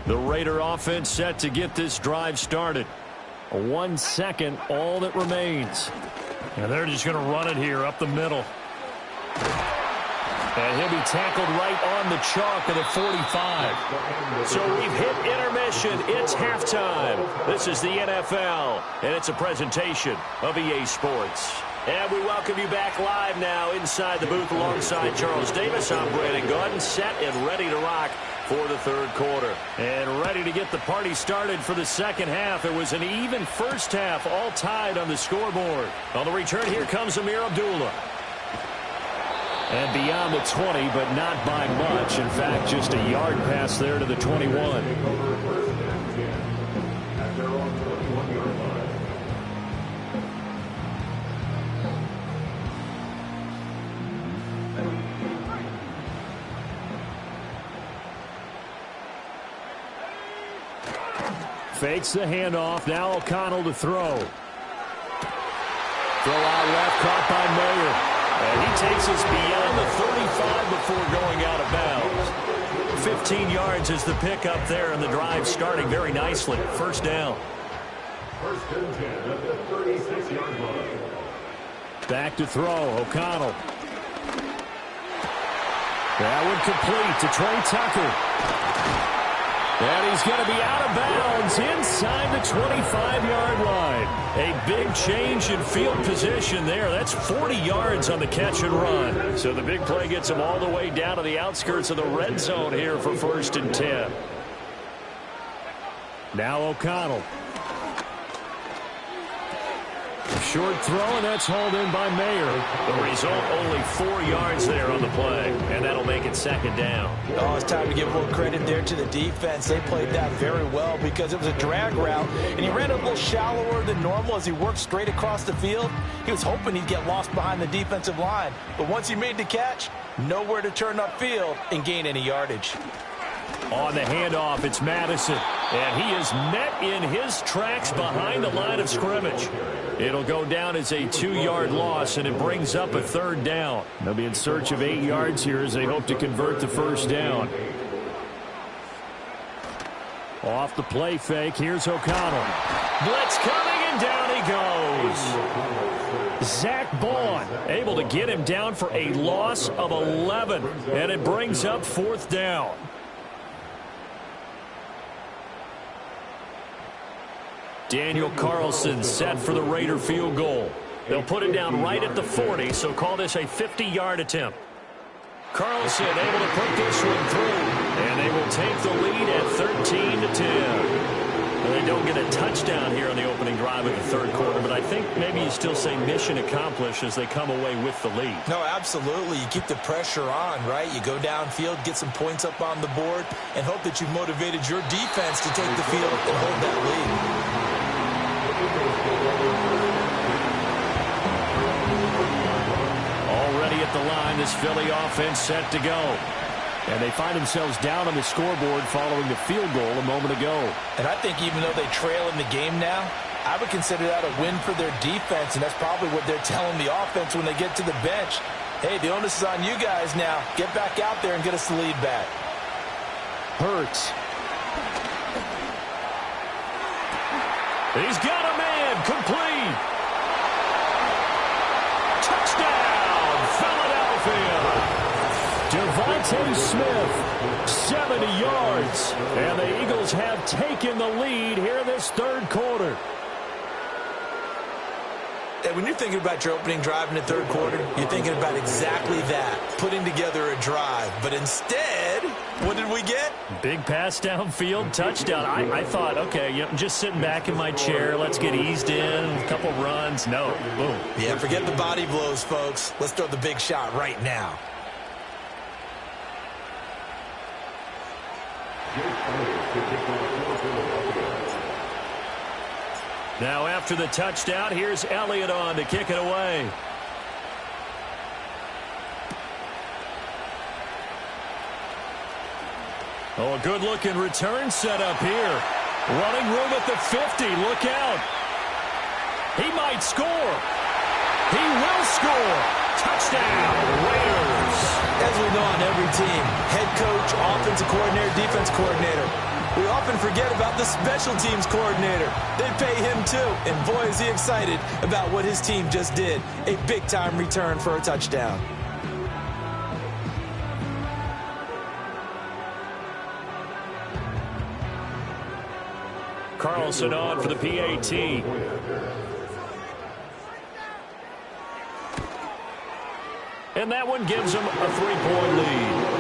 Speaker 2: The Raider offense set to get this drive started. 1 second, all that remains. And they're just going to run it here up the middle. And he'll be tackled right on the chalk of the 45. So we've hit intermission. It's halftime. This is the NFL, and it's a presentation of EA Sports. And we welcome you back live now inside the booth alongside Charles Davis. I'm Brandon Gaudin, set and ready to rock for the third quarter. And ready to get the party started for the second half. It was an even first half, all tied on the scoreboard. On the return, here comes Amir Abdullah. And beyond the 20, but not by much. In fact, just a yard pass there to the 21. Fakes the handoff. Now O'Connell to throw. Throw out left, caught by Mayer. And he takes us beyond the 35 before going out of bounds. 15 yards is the pickup there, and the drive starting very nicely. First down.
Speaker 3: First and 10 at the 36-yard line.
Speaker 2: Back to throw. O'Connell. That one complete to Trey Tucker. And he's going to be out of bounds inside the 25-yard line. A big change in field position there. That's 40 yards on the catch and run. So the big play gets him all the way down to the outskirts of the red zone here for first and 10. Now O'Connell. Short throw, and that's hauled in by Mayer. The result, only 4 yards there on the play, and that'll make it second down.
Speaker 4: Oh, it's time to give a little credit there to the defense. They played that very well because it was a drag route, and he ran a little shallower than normal as he worked straight across the field. He was hoping he'd get lost behind the defensive line, but once he made the catch, nowhere to turn upfield and gain any yardage.
Speaker 2: On the handoff, it's Madison, and he is met in his tracks behind the line of scrimmage. It'll go down as a 2-yard loss, and it brings up a third down. They'll be in search of 8 yards here as they hope to convert the first down. Off the play fake, here's O'Connell. Blitz coming, and down he goes. Zach Bond able to get him down for a loss of 11, and it brings up fourth down. Daniel Carlson set for the Raider field goal. They'll put it down right at the 40, so call this a 50-yard attempt. Carlson able to put this one through, and they will take the lead at 13-10. They don't get a touchdown here on the opening drive of the third quarter, but I think maybe you still say mission accomplished as they come away with the lead.
Speaker 4: No, absolutely. You keep the pressure on, right? You go downfield, get some points up on the board, and hope that you've motivated your defense to take the field and hold that lead.
Speaker 2: Already at the line, this Philly offense set to go. And they find themselves down on the scoreboard following the field goal a moment ago.
Speaker 4: And I think even though they trail in the game now, I would consider that a win for their defense, and that's probably what they're telling the offense when they get to the bench. Hey, the onus is on you guys now. Get back out there and get us the lead back.
Speaker 2: Hurts. He's got a man, complete. Touchdown, Philadelphia. Devontae Smith, 70 yards. And the Eagles have taken the lead here this third quarter.
Speaker 4: And when you're thinking about your opening drive in the third quarter, you're thinking about exactly that, putting together a drive. But instead, what did we get?
Speaker 2: Big pass downfield, touchdown. I thought, okay, I'm just sitting back in my chair. Let's get eased in, a couple runs. No, boom.
Speaker 4: Yeah, forget the body blows, folks. Let's throw the big shot right now.
Speaker 2: Now after the touchdown, here's Elliott on to kick it away. Oh, a good-looking return set up here. Running room at the 50. Look out. He might score. He will score. Touchdown, Raiders.
Speaker 4: As we know on every team, head coach, offensive coordinator, defense coordinator, we often forget about the special teams coordinator. They pay him too, and boy is he excited about what his team just did. A big-time return for a touchdown.
Speaker 2: Carlson on for the PAT. And that one gives them a 3-point lead.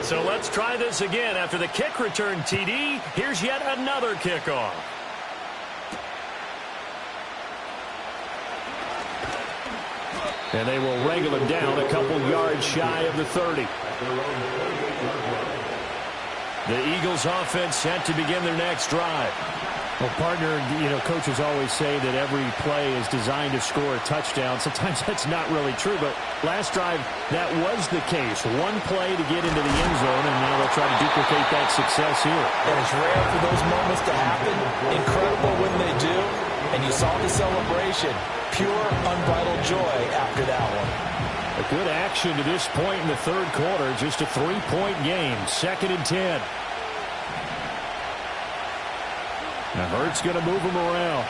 Speaker 2: So let's try this again. After the kick return TD, here's yet another kickoff. And they will wrangle him down a couple yards shy of the 30. The Eagles offense set to begin their next drive. Well, partner, coaches always say that every play is designed to score a touchdown. Sometimes that's not really true, but last drive, that was the case. One play to get into the end zone, and now they'll try to duplicate that success here.
Speaker 4: And it's rare for those moments to happen. Incredible when they do. And you saw the celebration. Pure, unbridled joy after that one.
Speaker 2: A good action to this point in the third quarter. Just a 3-point game. 2nd and 10. Now Hurts going to move him around.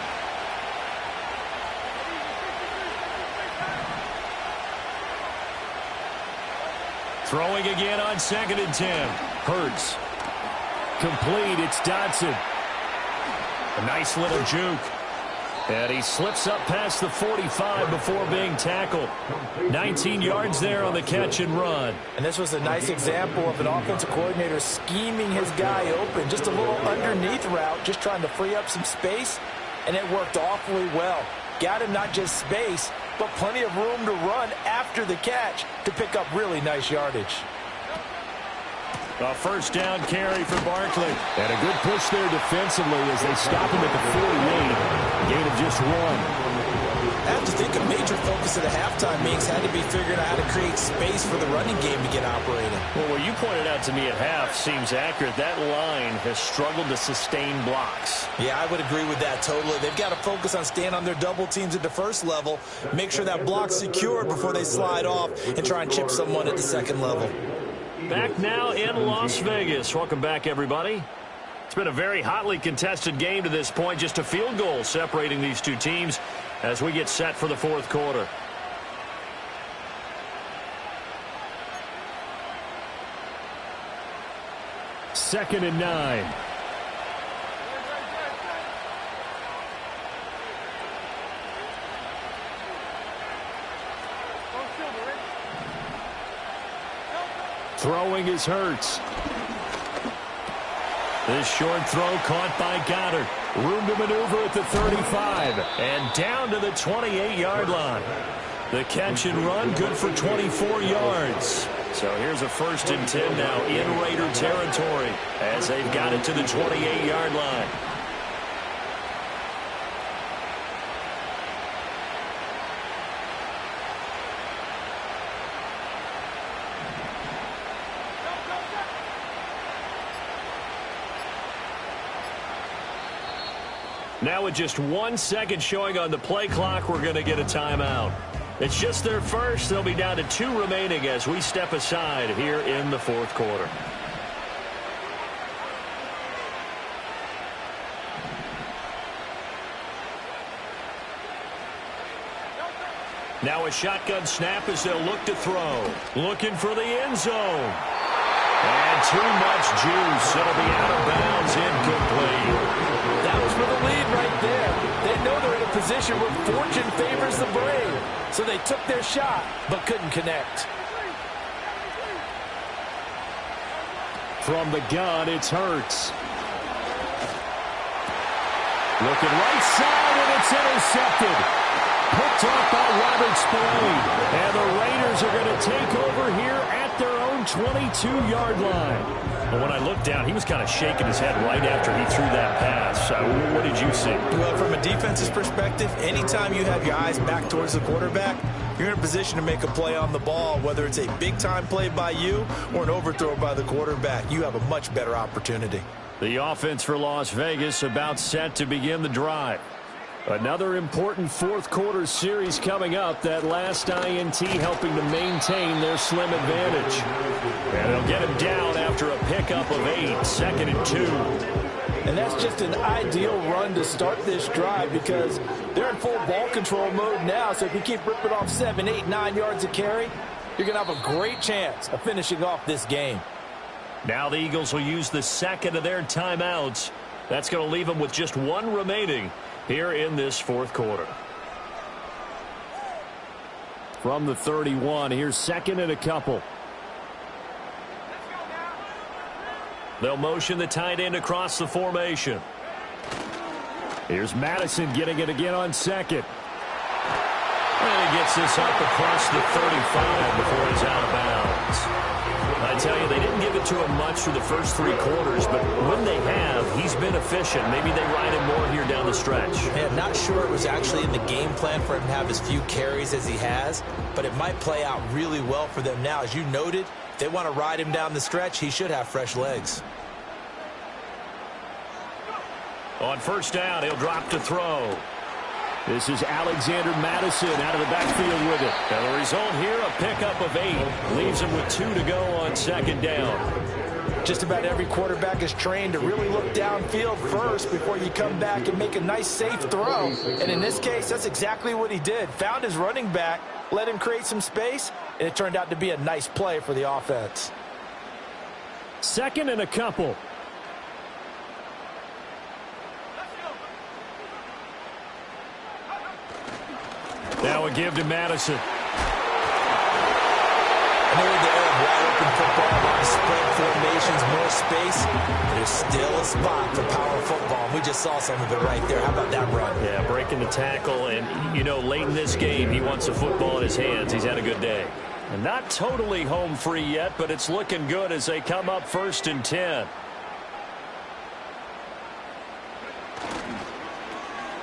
Speaker 2: Throwing again on 2nd and 10. Hurts. Complete. It's Dotson. A nice little juke. And he slips up past the 45 before being tackled. 19 yards there on the catch and run.
Speaker 4: And this was a nice example of an offensive coordinator scheming his guy open. Just a little underneath route, just trying to free up some space. And it worked awfully well. Got him not just space, but plenty of room to run after the catch to pick up really nice yardage.
Speaker 2: A first down carry for Barkley. And a good push there defensively as they stop him at the 48. Gain of just 1.
Speaker 4: I have to think a major focus of the halftime meetings had to be figuring out how to create space for the running game to get operating.
Speaker 2: Well, what you pointed out to me at half seems accurate. That line has struggled to sustain blocks.
Speaker 4: Yeah, I would agree with that totally. They've got to focus on staying on their double teams at the first level, make sure that block's secured before they slide off and try and chip someone at the second level.
Speaker 2: Back now in Las Vegas. Welcome back, everybody. It's been a very hotly contested game to this point. Just a field goal separating these two teams as we get set for the fourth quarter. Second and 9. Throwing is Hurts. This short throw caught by Goddard. Room to maneuver at the 35. And down to the 28-yard line. The catch and run good for 24 yards. So here's a 1st and 10 now in Raider territory as they've got it to the 28-yard line. Now with just 1 second showing on the play clock, we're going to get a timeout. It's just their first. They'll be down to 2 remaining as we step aside here in the fourth quarter. Now a shotgun snap as they'll look to throw. Looking for the end zone. And too much juice. It'll be out of bounds, incomplete.
Speaker 4: That was for the lead right there. They know they're in a position where fortune favors the brave. So they took their shot, but couldn't connect.
Speaker 2: From the gun, it's Hurts. Looking right side, and it's intercepted. Picked off by Robert Spillane. And the Raiders are going to take over here at their own 22-yard line. But when I looked down, he was kind of shaking his head right after he threw that pass. What did you see?
Speaker 4: Well, from a defense's perspective, anytime you have your eyes back towards the quarterback, you're in a position to make a play on the ball, whether it's a big-time play by you or an overthrow by the quarterback. You have a much better opportunity.
Speaker 2: The offense for Las Vegas about set to begin the drive. Another important fourth quarter series coming up. That last INT helping to maintain their slim advantage. And they'll get him down after a pickup of 8. 2nd and 2.
Speaker 4: And that's just an ideal run to start this drive because they're in full ball control mode now. So if you keep ripping off 7, 8, 9 yards of carry, you're going to have a great chance of finishing off this game.
Speaker 2: Now the Eagles will use the second of their timeouts. That's going to leave them with just 1 remaining here in this fourth quarter. From the 31, here's 2nd and a couple. They'll motion the tight end across the formation. Here's Madison getting it again on 2nd. And he gets this up across the 35 before he's out of bounds. I tell you, they didn't give it to him much through the first 3 quarters, but when they have, he's been efficient. Maybe they ride him more here down the stretch.
Speaker 4: Yeah, I'm not sure it was actually in the game plan for him to have as few carries as he has, but it might play out really well for them now. As you noted, if they want to ride him down the stretch, he should have fresh legs.
Speaker 2: On first down, he'll drop to throw. This is Alexander Madison out of the backfield with it. And the result here, a pickup of 8. Leaves him with 2 to go on second down.
Speaker 6: Just about every quarterback is trained to really look downfield first before you come back and make a nice, safe throw. And in this case, that's exactly what he did. Found his running back, let him create some space, and it turned out to be a nice play for the offense.
Speaker 2: Second and a couple. Now a give to Madison.
Speaker 4: I know they have wide open football, a lot of spread formations, more space. There's still a spot for power football. And we just saw some of it right there. How about that run?
Speaker 2: Yeah, breaking the tackle. And, you know, late in this game, he wants the football in his hands. He's had a good day. And not totally home free yet, but it's looking good as they come up first and 10.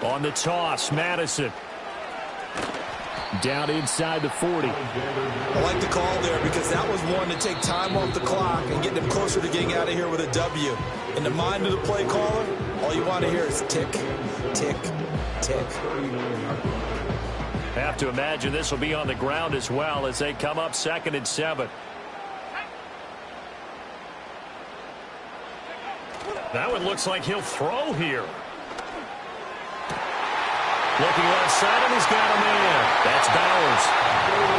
Speaker 2: On the toss, Madison. Down inside the 40.
Speaker 4: I like the call there because that was one to take time off the clock and get them closer to getting out of here with a W. In the mind of the play caller, all you want to hear is tick, tick, tick.
Speaker 2: Have to imagine this will be on the ground as well as they come up second and 7. That one looks like he'll throw here. Looking left side, and he's got a man. That's Bowers.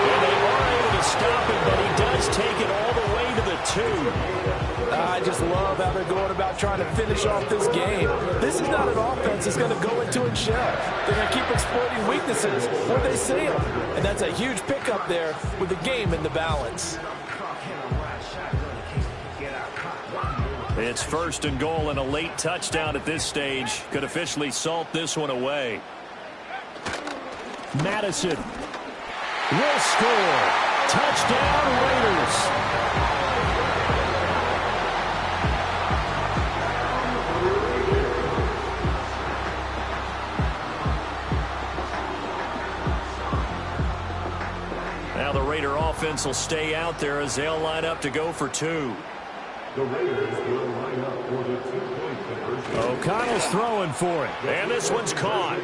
Speaker 2: And they are able to stop him, but he does take it all the way to the 2.
Speaker 6: I just love how they're going about trying to finish off this game. This is not an offense that's going to go into and shell. They're going to keep exploiting weaknesses where they see them. And that's a huge pickup there with the game in the balance.
Speaker 2: It's first and goal, and a late touchdown at this stage could officially salt this one away. Madison will score. Touchdown, Raiders. Now the Raider offense will stay out there as they'll line up to go for 2.
Speaker 3: The Raiders will line up for the 2-point conversion.
Speaker 2: O'Connell's throwing for it. And this one's caught.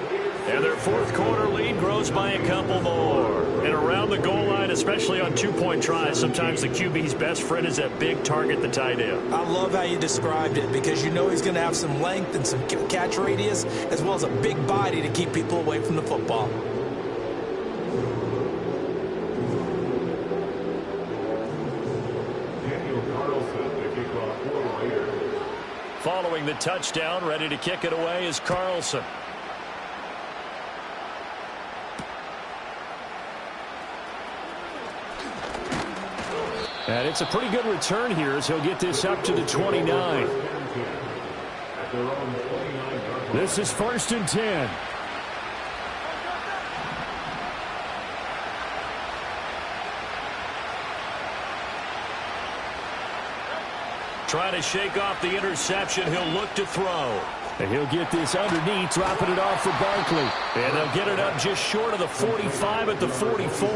Speaker 2: And their fourth quarter lead grows by a couple more. And around the goal line, especially on 2-point tries, sometimes the QB's best friend is that big target, the tight end.
Speaker 4: I love how you described it because you know he's going to have some length and some catch radius as well as a big body to keep people away from the football.
Speaker 2: Following the touchdown, ready to kick it away is Carlson. And it's a pretty good return here as he'll get this up to the 29. This is first and 10. Trying to shake off the interception. He'll look to throw. And he'll get this underneath, dropping it off for Barkley. And they'll get it up just short of the 45 at the 44.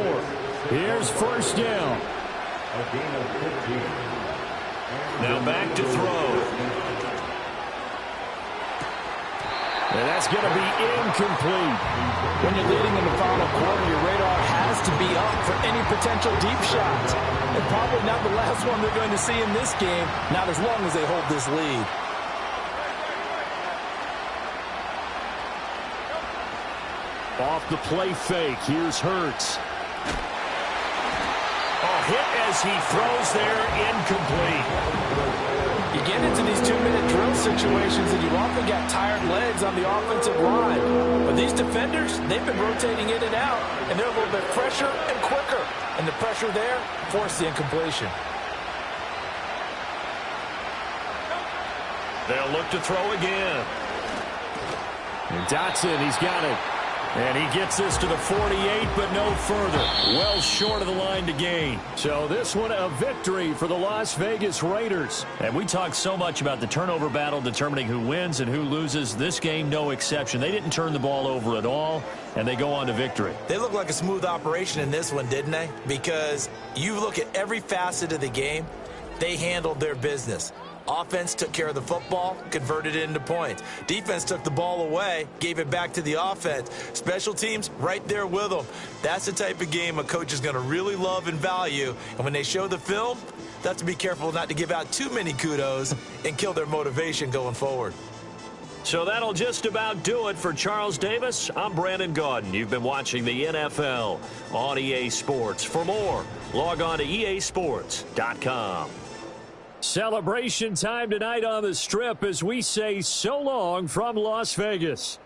Speaker 2: Here's first down. Now back to throw. And that's going to be incomplete.
Speaker 6: When you're leading in the final quarter, your radar has to be up for any potential deep shots. And probably not the last one they're going to see in this game, not as long as they hold this lead.
Speaker 2: Off the play fake, here's Hurts. Hit as he throws there, incomplete.
Speaker 6: You get into these 2-minute drill situations and you've often got tired legs on the offensive line. But these defenders, they've been rotating in and out, and they're a little bit fresher and quicker. And the pressure there forced the incompletion.
Speaker 2: They'll look to throw again. And Dotson, he's got it. And he gets this to the 48, but no further. Well short of the line to gain. So this one a victory for the Las Vegas Raiders. And we talk so much about the turnover battle determining who wins and who loses. This game, no exception. They didn't turn the ball over at all, and they go on to victory.
Speaker 4: They look like a smooth operation in this one, didn't they? Because you look at every facet of the game, they handled their business. Offense took care of the football, converted it into points. Defense took the ball away, gave it back to the offense. Special teams, right there with them. That's the type of game a coach is going to really love and value. And when they show the film, they have to be careful not to give out too many kudos and kill their motivation going forward.
Speaker 2: So that'll just about do it for Charles Davis. I'm Brandon Gaudin. You've been watching the NFL on EA Sports. For more, log on to easports.com. Celebration time tonight on the Strip as we say so long from Las Vegas.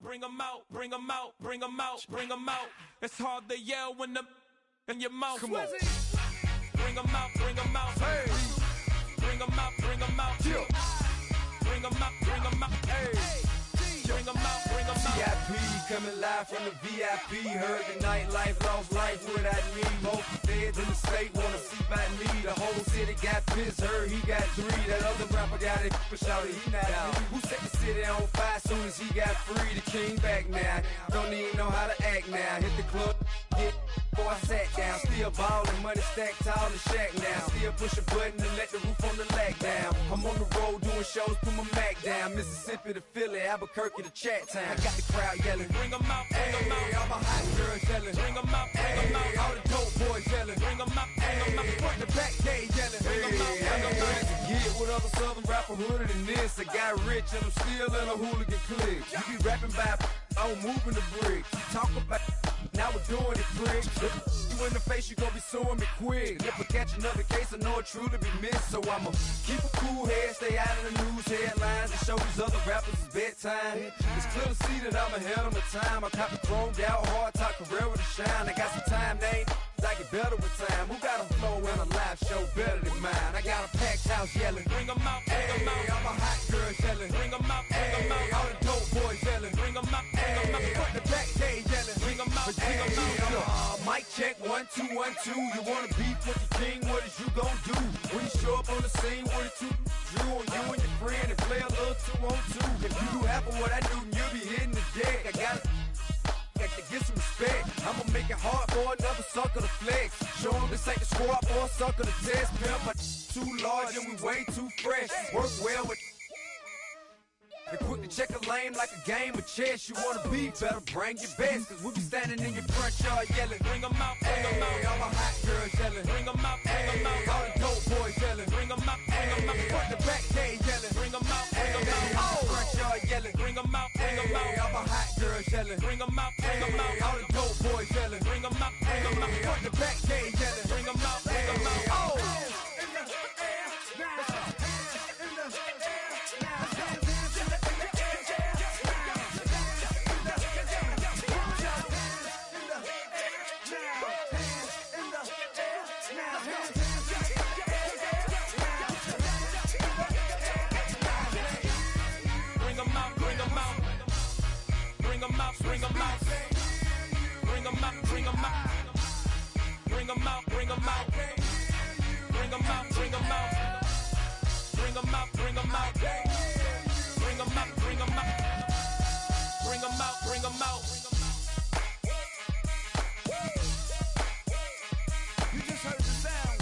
Speaker 7: Bring 'em out, bring 'em out, bring 'em out, bring 'em out. It's hard to yell when the in your mouth. Come on. Bring 'em out, bring 'em out. Hey. Bring 'em out, bring 'em out. Yeah. Bring 'em out, bring 'em out. Hey. Bring 'em out, bring 'em out.
Speaker 1: VIP coming live from the VIP. Heard the nightlife, lost life without me. Most feds in the state wanna see by me. The whole city got pissed, heard he got 3. That other rapper got it, but shouted he not out. Who set the city on fire soon as he got free? The king back now, don't even know how to act now. Hit the club, hit before I sat down. Still ballin', money stacked tall in the shack now. Still push a button and let the roof on the lag down. I'm on the road doing shows, put my Mac down. Mississippi to Philly, Albuquerque to Chat Town. I got the crowd yelling, bring 'em out, bring 'em out. All my hot girls yelling, bring 'em out, bring 'em out. All the dope boys yelling, bring 'em out, bring 'em out. Front the back gate yelling, bring 'em out, bring 'em out. To get with other southern rapper hooded than this. I got rich and I'm still in a hooligan clique. You be rapping by, I'm moving the brick. You talk about, now we're doing it quick. You in the face, you gon' be suing me quick. If I catch another case, I know it truly be missed. So I'ma keep a cool head, stay out of the news headlines, and show these other rappers it's bedtime. It's clear to see that I'm ahead of my time. I cop the chromed out, hard top career with a shine. I got some time, they ain't I get better with time. Who got a flow and a live show better than mine? I got a packed house yelling, bring 'em out, bring 'em out. All my hot girls yelling, bring 'em out, bring 'em out. All the dope boys yelling, bring 'em out, bring 'em out. Front the back gate yelling, bring 'em out, bring 'em out. Mic check, 1 2 1 2. You wanna beef with the king? What is you gon' do? When you show up on the scene, what is you drew on you and your friend and play a little 2 on 2? If you do half of what I do, then you'll be hitting the deck. I got to get some respect. I'ma make it hard for another sucker to flex. Show 'em this ain't the squad for a sucker to test. Pimp, but too large and we way too fresh. Work well with. They quick to check a lane like a game of chess. You wanna be better, bring your best. Cause we be standing in your front yard yelling, bring 'em out, bring 'em out. All my hot girls yelling, bring 'em out, bring 'em out. All the dope boys yelling, bring 'em out, bring 'em out. Front the back gate yelling, bring 'em out, bring 'em out. All the front yard yelling, bring 'em out, bring 'em out. All my hot girls yelling, bring 'em out, bring 'em out. All the dope boys yelling, bring 'em out, bring 'em out. Front the back gate yelling, bring 'em out, bring 'em out. Oh!
Speaker 7: bring them out. Bring them out, bring them out. Bring them out, bring them out. Bring them out, bring them out. Bring them out, bring them out. Bring them out, bring them out. Bring them out, bring them out.
Speaker 1: You just heard the sound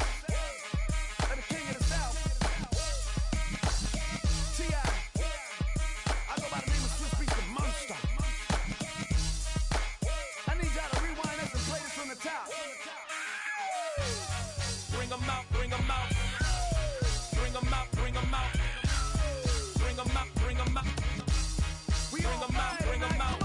Speaker 1: of the king of the South. T.I. I go by the name of Swiss Beats the Monster. I need y'all to rewind this and play this from the top.
Speaker 7: Bring them out, bring them out. Bring them out, bring them out. Bring them out, bring them out. Bring them out, bring them out.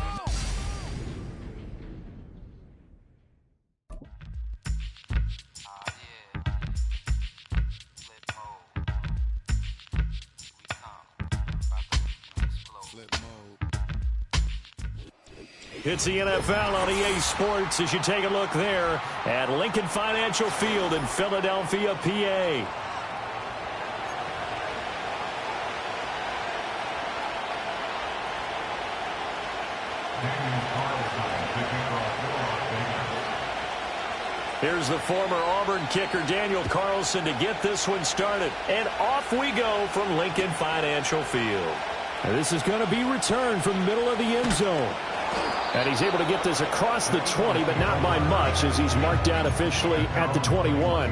Speaker 2: It's the NFL on EA Sports as you take a look there at Lincoln Financial Field in Philadelphia, PA. Here's the former Auburn kicker Daniel Carlson to get this one started. And off we go from Lincoln Financial Field. And this is going to be returned from the middle of the end zone. And he's able to get this across the 20, but not by much as he's marked down officially at the 21.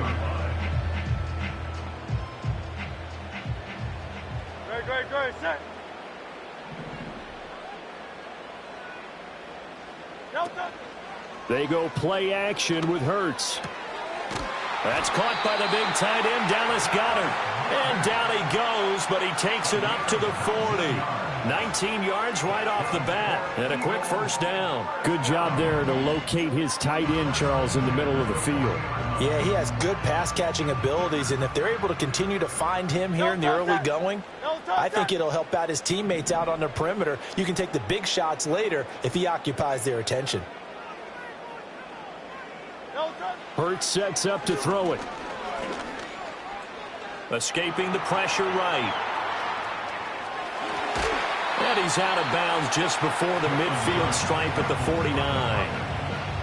Speaker 1: Great, set.
Speaker 2: They go play action with Hurts. That's caught by the big tight end, Dallas Goedert. And down he goes, but he takes it up to the 40. 19 yards right off the bat, and a quick first down. Good job there to locate his tight end, Charles, in the middle of the field.
Speaker 4: Yeah, he has good pass-catching abilities, and if they're able to continue to find him here in the early going, I think it'll help out his teammates out on the perimeter. You can take the big shots later if he occupies their attention.
Speaker 2: Hurts sets up to throw it. Escaping the pressure right. And he's out of bounds just before the midfield stripe at the 49.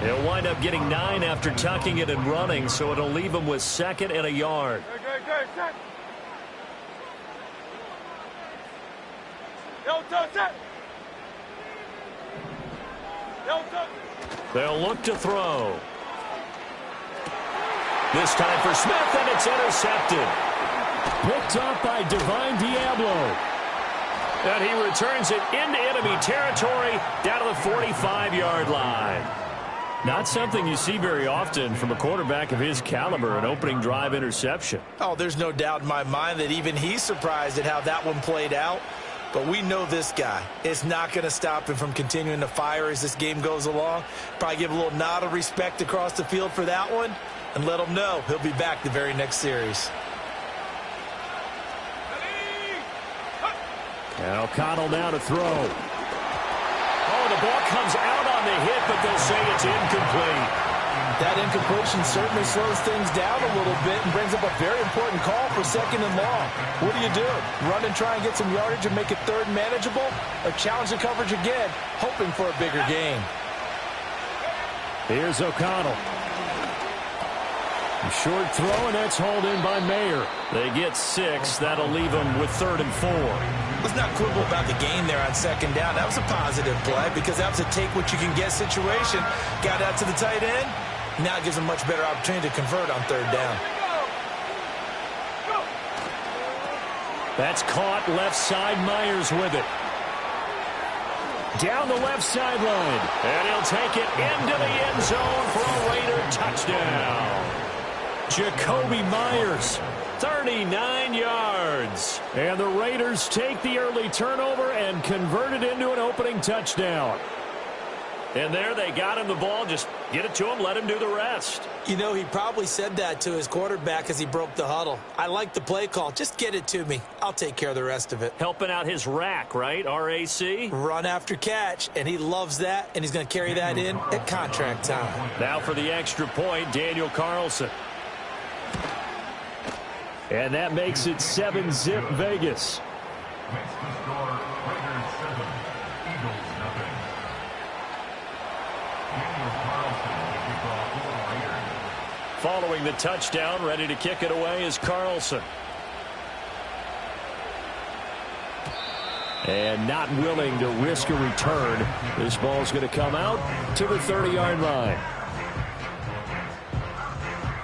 Speaker 2: He'll wind up getting 9 after tucking it and running, so it'll leave him with 2nd and a yard. They'll look to throw. This time for Smith, and it's intercepted. Picked up by Divine Diablo. And he returns it into enemy territory down to the 45-yard line. Not something you see very often from a quarterback of his caliber, an opening drive interception.
Speaker 4: Oh, there's no doubt in my mind that even he's surprised at how that one played out. But we know this guy. It's not going to stop him from continuing to fire as this game goes along. Probably give a little nod of respect across the field for that one and let him know he'll be back the very next series.
Speaker 2: And O'Connell now to throw. Oh, the ball comes out on the hit, but they'll say it's incomplete.
Speaker 4: That incompletion certainly slows things down a little bit and brings up a very important call for 2nd and long. What do? Run and try and get some yardage and make it 3rd manageable? Or challenge the coverage again, hoping for a bigger gain?
Speaker 2: Here's O'Connell. A short throw, and that's hauled in by Mayer. They get 6. That'll leave them with 3rd and 4.
Speaker 4: Let's not quibble about the gain there on 2nd down. That was a positive play because that was a take-what-you-can-get situation. Got out to the tight end. Now it gives them much better opportunity to convert on 3rd down.
Speaker 2: That's caught left side. Myers with it. Down the left sideline. And he'll take it into the end zone for a Raider touchdown. Jacoby Myers, 39 yards. And the Raiders take the early turnover and convert it into an opening touchdown. And there they got him the ball. Just get it to him, let him do the rest.
Speaker 4: You know, he probably said that to his quarterback as he broke the huddle. I like the play call. Just get it to me. I'll take care of the rest of it.
Speaker 2: Helping out his rack, right? RAC?
Speaker 4: Run after catch, and he loves that, and he's going to carry that in at contract time.
Speaker 2: Now for the extra point, Daniel Carlson. And that makes it 7-zip Vegas.
Speaker 3: Makes the score Raiders 7, Eagles nothing.
Speaker 2: following the touchdown. Ready to kick it away is Carlson. And not willing to risk a return. This ball's going to come out to the 30-yard line.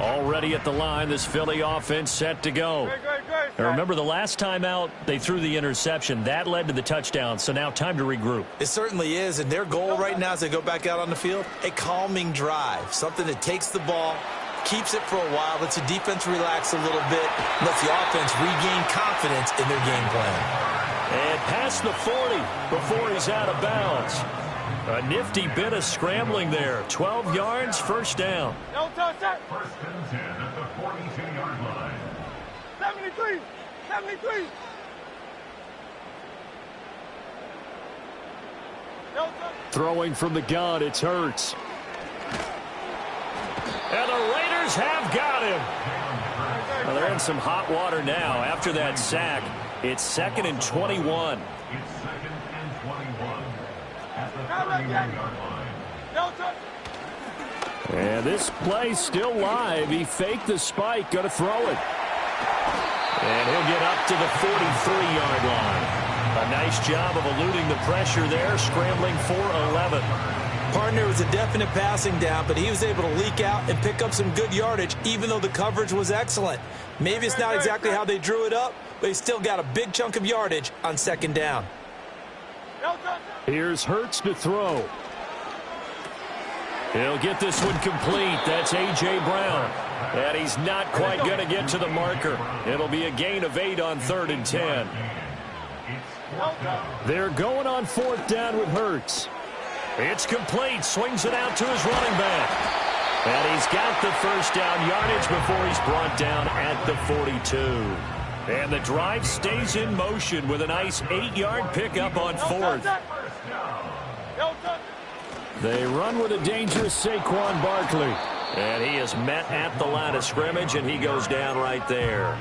Speaker 2: Already at the line, this Philly offense set to go. And remember, the last time out, they threw the interception. That led to the touchdown, so now time to regroup.
Speaker 4: It certainly is, and their goal right now as they go back out on the field, a calming drive, something that takes the ball, keeps it for a while, lets the defense relax a little bit, lets the offense regain confidence in their game plan.
Speaker 2: And past the 40 before he's out of bounds. A nifty bit of scrambling there. 12 yards, first down.
Speaker 3: First and 10 at the 42-yard line.
Speaker 1: 73! 73!
Speaker 2: Throwing from the gun, it's Hurts. And the Raiders have got him. Well, they're in some hot water now after that sack. It's 2nd and 21.
Speaker 3: It's 2nd and 21 at the 30-yard line.
Speaker 2: And this play's still live. He faked the spike, going to throw it. And he'll get up to the 43-yard line. A nice job of eluding the pressure there, scrambling for 11.
Speaker 4: Partner was a definite passing down, but he was able to leak out and pick up some good yardage, even though the coverage was excellent. Maybe it's not exactly how they drew it up, but he still got a big chunk of yardage on 2nd down.
Speaker 2: Here's Hurts to throw. He'll get this one complete. That's A.J. Brown. And he's not quite going to get to the marker. It'll be a gain of 8 on 3rd and 10. They're going on 4th down with Hurts. It's complete. Swings it out to his running back. And he's got the first down yardage before he's brought down at the 42. And the drive stays in motion with a nice 8-yard pickup on 4th. They run with a dangerous Saquon Barkley. And he is met at the line of scrimmage, and he goes down right there.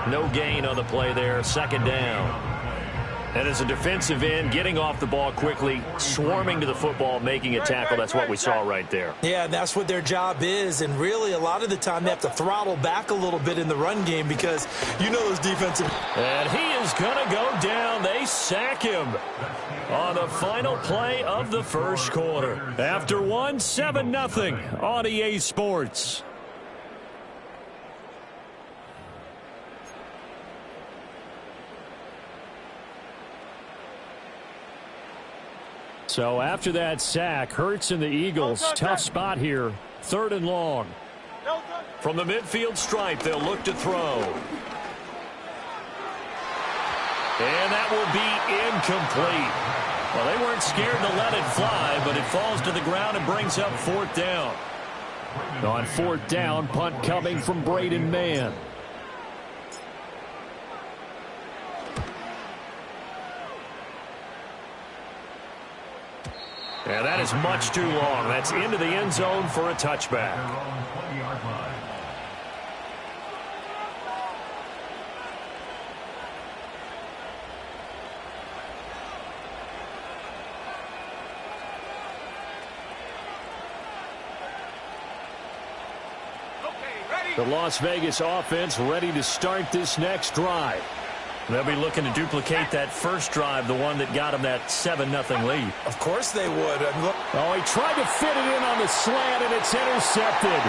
Speaker 2: No gain on the play there, 2nd down. And as a defensive end, getting off the ball quickly, swarming to the football, making a tackle, that's what we saw right there.
Speaker 4: Yeah, that's what their job is, and really a lot of the time they have to throttle back a little bit in the run game because you know those defensive...
Speaker 2: And he is going to go down. They sack him on the final play of the first quarter. After one, 7-0 on EA Sports. So after that sack, Hurts and the Eagles, tough spot here, 3rd and long. From the midfield stripe, they'll look to throw. And that will be incomplete. Well, they weren't scared to let it fly, but it falls to the ground and brings up 4th down. On 4th down, punt coming from Braden Mann. And that is much too long. That's into the end zone for a touchback. The Las Vegas offense ready to start this next drive. They'll be looking to duplicate that first drive, the one that got them that 7-0 lead.
Speaker 4: Of course they would.
Speaker 2: Oh, he tried to fit it in on the slant, and it's intercepted.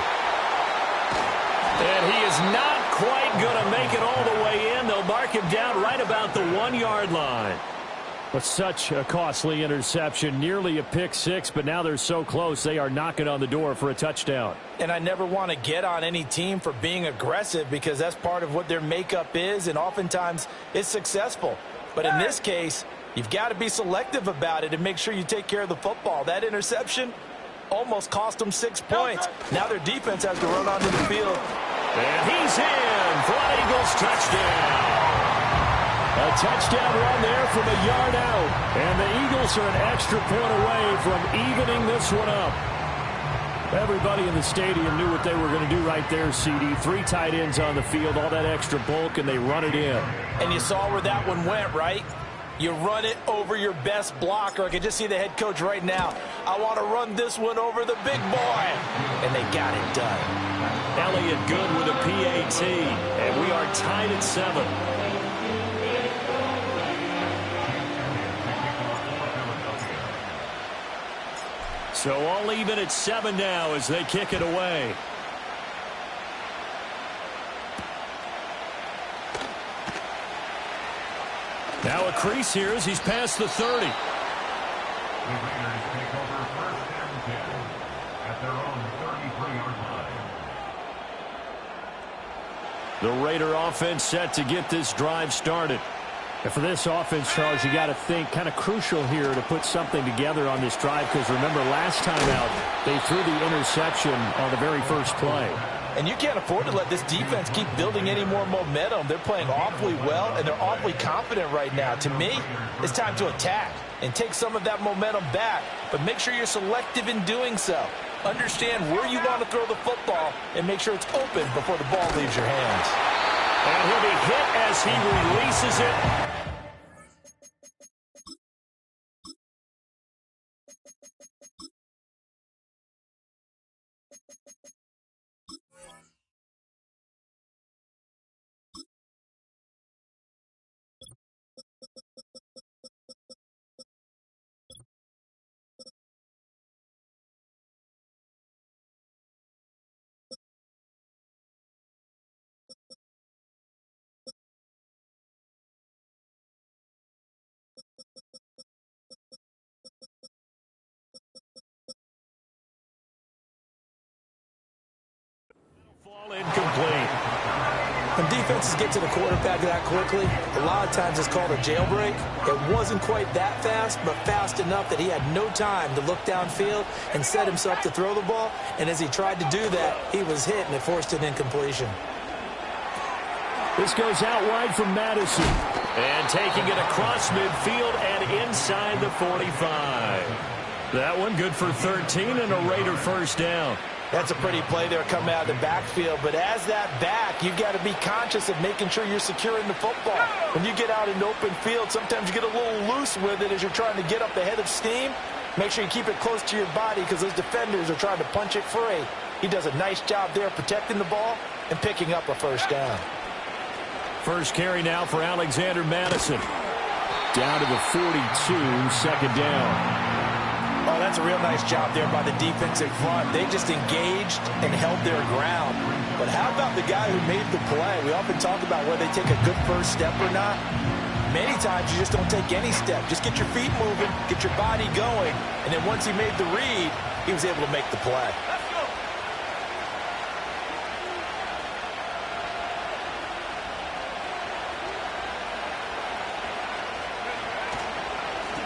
Speaker 2: And he is not quite going to make it all the way in. They'll mark him down right about the 1-yard line. But such a costly interception, nearly a pick six, but now they're so close they are knocking on the door for a touchdown.
Speaker 4: And I never want to get on any team for being aggressive because that's part of what their makeup is, and oftentimes it's successful. But in this case, you've got to be selective about it and make sure you take care of the football. That interception almost cost them 6 points. Now their defense has to run onto the field.
Speaker 2: And he's in for an Eagles touchdown. A touchdown run there from a yard out. And the Eagles are an extra point away from evening this one up. Everybody in the stadium knew what they were going to do right there, CD. 3 tight ends on the field, all that extra bulk, and they run it in.
Speaker 4: And you saw where that one went, right? You run it over your best blocker. I can just see the head coach right now. I want to run this one over the big boy. And they got it done.
Speaker 2: Elliott good with a PAT. And we are tied at 7. So all even at 7 now as they kick it away. Now a crease here as he's past the 30.
Speaker 3: The Raiders take over 1st and 10 at their own 33-yard line.
Speaker 2: The Raider offense set to get this drive started.
Speaker 8: And for this offense, Charles, you got to think kind of crucial here to put something together on this drive, because remember last time out they threw the interception on the very first play.
Speaker 6: And you can't afford to let this defense keep building any more momentum. They're playing awfully well, and they're awfully confident right now. To me, it's time to attack and take some of that momentum back, but make sure you're selective in doing so. Understand where you want to throw the football and make sure it's open before the ball leaves your hands.
Speaker 2: And he'll be hit as he releases it. Incomplete.
Speaker 4: When defenses get to the quarterback that quickly, a lot of times it's called a jailbreak. It wasn't quite that fast, but fast enough that he had no time to look downfield and set himself to throw the ball. And as he tried to do that, he was hit, and it forced an incompletion.
Speaker 2: This goes out wide from Madison. And taking it across midfield and inside the 45. That one good for 13 and a Raider first down.
Speaker 6: That's a pretty play there coming out of the backfield, but as that back, you've got to be conscious of making sure you're securing the football. When you get out in open field, sometimes you get a little loose with it as you're trying to get up the head of steam. Make sure you keep it close to your body because those defenders are trying to punch it free. He does a nice job there protecting the ball and picking up a first down.
Speaker 2: First carry now for Alexander Madison. Down to the 42, second down.
Speaker 6: Oh, that's a real nice job there by the defensive front. They just engaged and held their ground. But how about the guy who made the play? We often talk about whether they take a good first step or not. Many times you just don't take any step. Just get your feet moving, get your body going, and then once he made the read, he was able to make the play.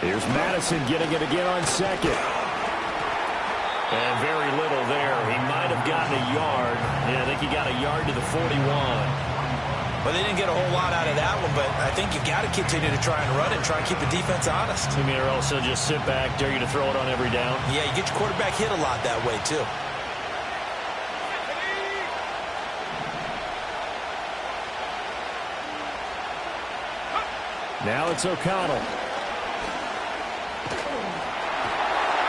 Speaker 2: Here's Madison getting it again on second. And very little there. He might have gotten a yard. Yeah, I think he got a yard to the 41.
Speaker 4: Well, they didn't get a whole lot out of that one, but I think you've got to continue to try and run it and try and keep the defense honest.
Speaker 2: You mean, or also just sit back, dare you to throw it on every down?
Speaker 4: Yeah, you get your quarterback hit a lot that way, too.
Speaker 2: Now it's O'Connell.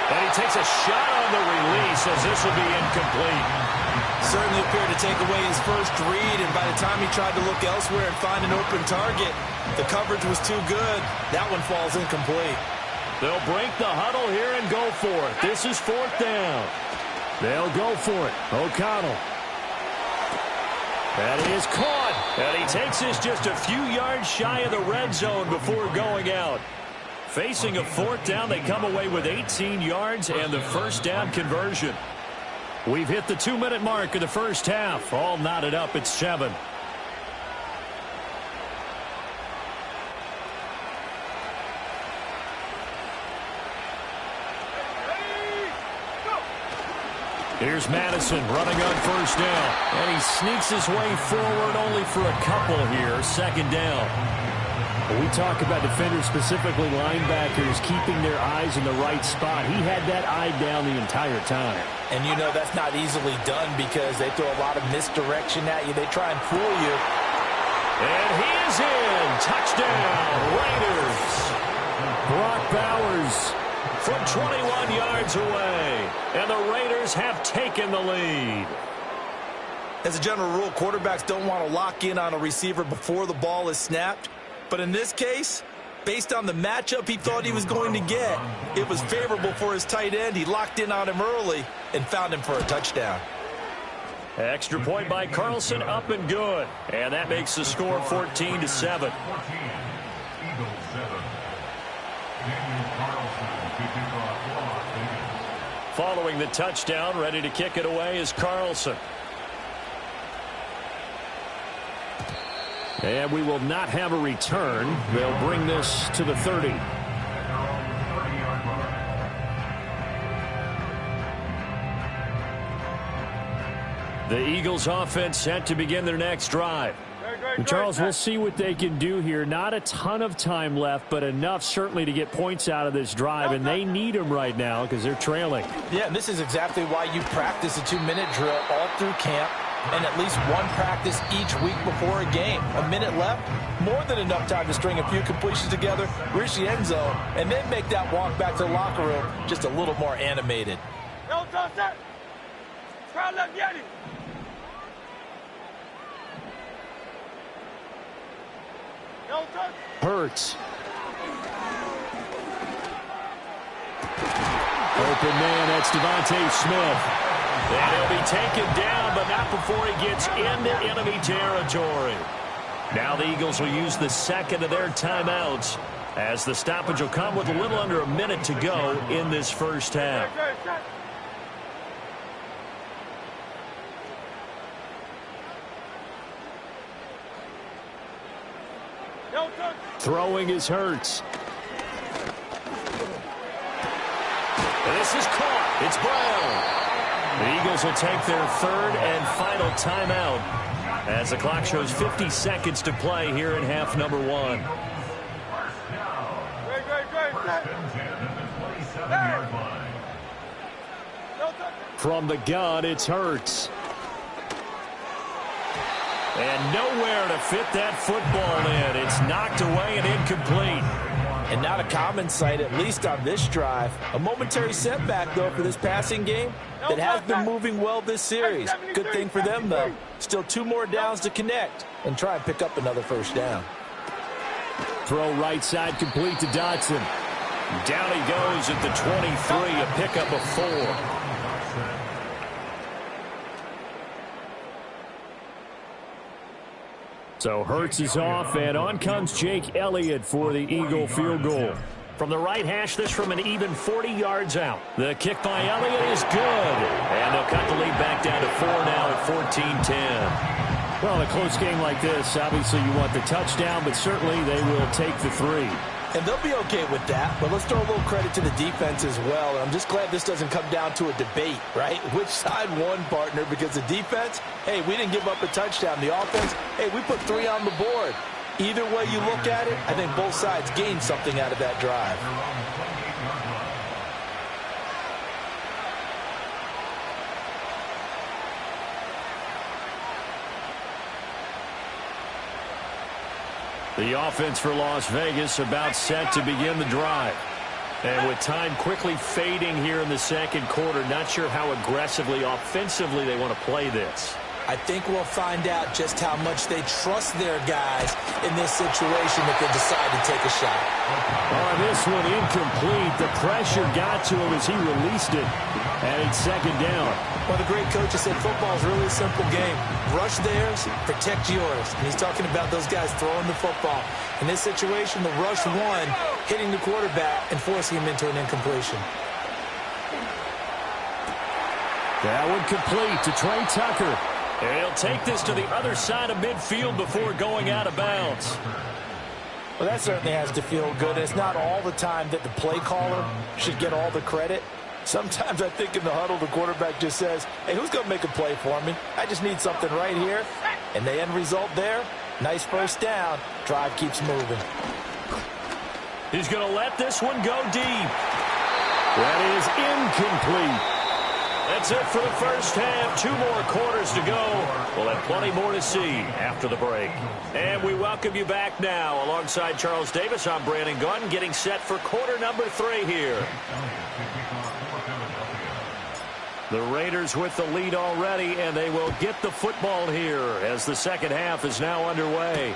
Speaker 2: And he takes a shot on the release as this will be incomplete.
Speaker 4: Certainly appeared to take away his first read, and by the time he tried to look elsewhere and find an open target, the coverage was too good. That one falls incomplete.
Speaker 2: They'll break the huddle here and go for it. This is fourth down. They'll go for it. O'Connell. And he is caught. And he takes this just a few yards shy of the red zone before going out. Facing a fourth down, they come away with 18 yards and the first down conversion. We've hit the 2-minute mark of the first half. All knotted up at 7. Here's Madison running on first down. And he sneaks his way forward only for a couple here. Second down.
Speaker 8: When we talk about defenders, specifically linebackers, keeping their eyes in the right spot, he had that eye down the entire time.
Speaker 6: And you know that's not easily done because they throw a lot of misdirection at you. They try and fool you.
Speaker 2: And he is in. Touchdown, Raiders. Brock Bowers from 21 yards away. And the Raiders have taken the lead.
Speaker 4: As a general rule, quarterbacks don't want to lock in on a receiver before the ball is snapped. But in this case, based on the matchup he thought he was going to get, it was favorable for his tight end. He locked in on him early and found him for a touchdown.
Speaker 2: Extra point by Carlson, up and good. And that makes the score 14-7. Following the touchdown, ready to kick it away is Carlson. And we will not have a return. They'll bring this to the 30. The Eagles offense set to begin their next drive.
Speaker 8: Charles, we'll see what they can do here. Not a ton of time left, but enough certainly to get points out of this drive, and they need them right now because they're trailing.
Speaker 4: Yeah, and this is exactly why you practice a 2-minute drill all through camp and at least one practice each week before a game. A minute left, more than enough time to string a few completions together, reach the end zone, and then make that walk back to the locker room just a little more animated.
Speaker 8: Hurts. Open man, that's Devontae Smith.
Speaker 2: And he'll be taken down, but not before he gets into enemy territory. Now the Eagles will use the second of their timeouts as the stoppage will come with a little under a minute to go in this first half.
Speaker 8: Throwing is Hurts.
Speaker 2: And this is caught. It's Brown. The Eagles will take their third and final timeout as the clock shows 50 seconds to play here in half number one.
Speaker 8: From the gun, it's Hurts.
Speaker 2: And nowhere to fit that football in. It's knocked away and incomplete.
Speaker 4: And not a common sight, at least on this drive. A momentary setback, though, for this passing game that has been moving well this series. Good thing for them, though. Still 2 more downs to connect and try and pick up another first down.
Speaker 8: Throw right side complete to Dotson.
Speaker 2: Down he goes at the 23, a pickup of 4.
Speaker 8: So Hurts is off, and on comes Jake Elliott for the Eagle field goal.
Speaker 2: From the right hash, this from an even 40 yards out. The kick by Elliott is good. And they'll cut the lead back down to 4 now at 14-10.
Speaker 8: Well, in a close game like this, obviously you want the touchdown, but certainly they will take the 3.
Speaker 4: And they'll be okay with that, but let's throw a little credit to the defense as well. And I'm just glad this doesn't come down to a debate, right? Which side won, partner? Because the defense, hey, we didn't give up a touchdown. The offense, hey, we put 3 on the board. Either way you look at it, I think both sides gained something out of that drive.
Speaker 2: The offense for Las Vegas about set to begin the drive. And with time quickly fading here in the second quarter, not sure how aggressively, offensively they want to play this.
Speaker 4: I think we'll find out just how much they trust their guys in this situation if they decide to take a shot.
Speaker 8: On this one, incomplete. The pressure got to him as he released it. And it's second down.
Speaker 4: Well, the great coach has said football is really a simple game. Rush theirs, protect yours. And he's talking about those guys throwing the football. In this situation, the rush won, hitting the quarterback and forcing him into an incompletion.
Speaker 8: That one complete to Trey Tucker.
Speaker 2: And he'll take this to the other side of midfield before going out of bounds.
Speaker 4: Well, that certainly has to feel good. It's not all the time that the play caller should get all the credit. Sometimes I think in the huddle, the quarterback just says, hey, who's going to make a play for me? I just need something right here. And the end result there, nice first down. Drive keeps moving.
Speaker 2: He's going to let this one go deep.
Speaker 8: That is incomplete.
Speaker 2: That's it for the first half. 2 more quarters to go. We'll have plenty more to see after the break. And we welcome you back now. Alongside Charles Davis, I'm Brandon Gunn, getting set for quarter number 3 here. The Raiders with the lead already, and they will get the football here as the second half is now underway.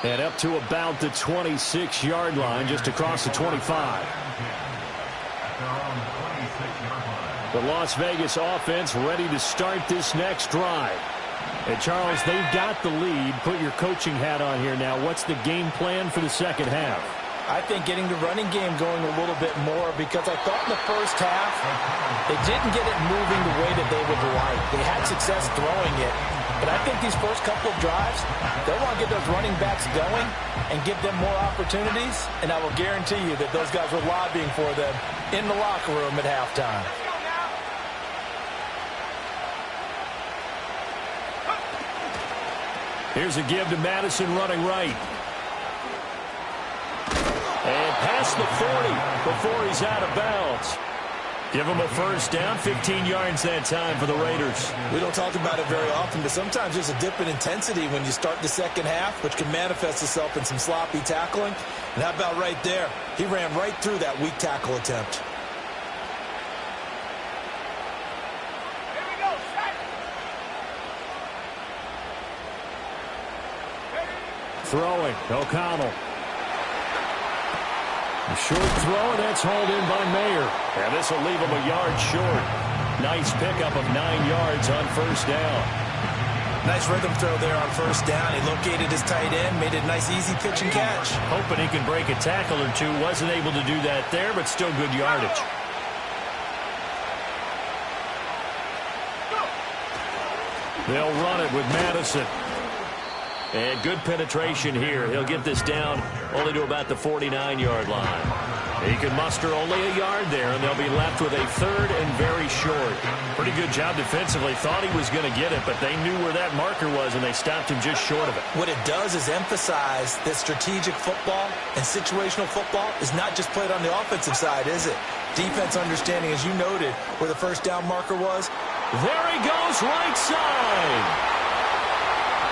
Speaker 2: And up to about the 26-yard line, just across the 25. The Las Vegas offense ready to start this next drive. And Charles, they've got the lead. Put your coaching hat on here now. What's the game plan for the second half?
Speaker 4: I think getting the running game going a little bit more, because I thought in the first half they didn't get it moving the way that they would like. They had success throwing it, but I think these first couple of drives, they'll want to get those running backs going and give them more opportunities, and I will guarantee you that those guys were lobbying for them in the locker room at halftime.
Speaker 2: Here's a give to Madison running right. And past the 40 before he's out of bounds. Give him a first down, 15 yards that time for the Raiders.
Speaker 5: We don't talk about it very often, but sometimes there's a dip in intensity when you start the second half, which can manifest itself in some sloppy tackling. And how about right there? He ran right through that weak tackle attempt.
Speaker 2: Throwing, O'Connell. A short throw, and that's hauled in by Mayer. And this will leave him a yard short. Nice pickup of 9 yards on first down.
Speaker 5: Nice rhythm throw there on first down. He located his tight end, made it a nice easy pitch and catch.
Speaker 2: Hoping he can break a tackle or two. Wasn't able to do that there, but still good yardage. They'll run it with Madison. And good penetration here. He'll get this down only to about the 49-yard line. He can muster only a yard there, and they'll be left with a third and very short. Pretty good job defensively. Thought he was going to get it, but they knew where that marker was, and they stopped him just short of it.
Speaker 5: What it does is emphasize that strategic football and situational football is not just played on the offensive side, is it? Defense understanding, as you noted, where the first down marker was.
Speaker 2: There he goes, right side.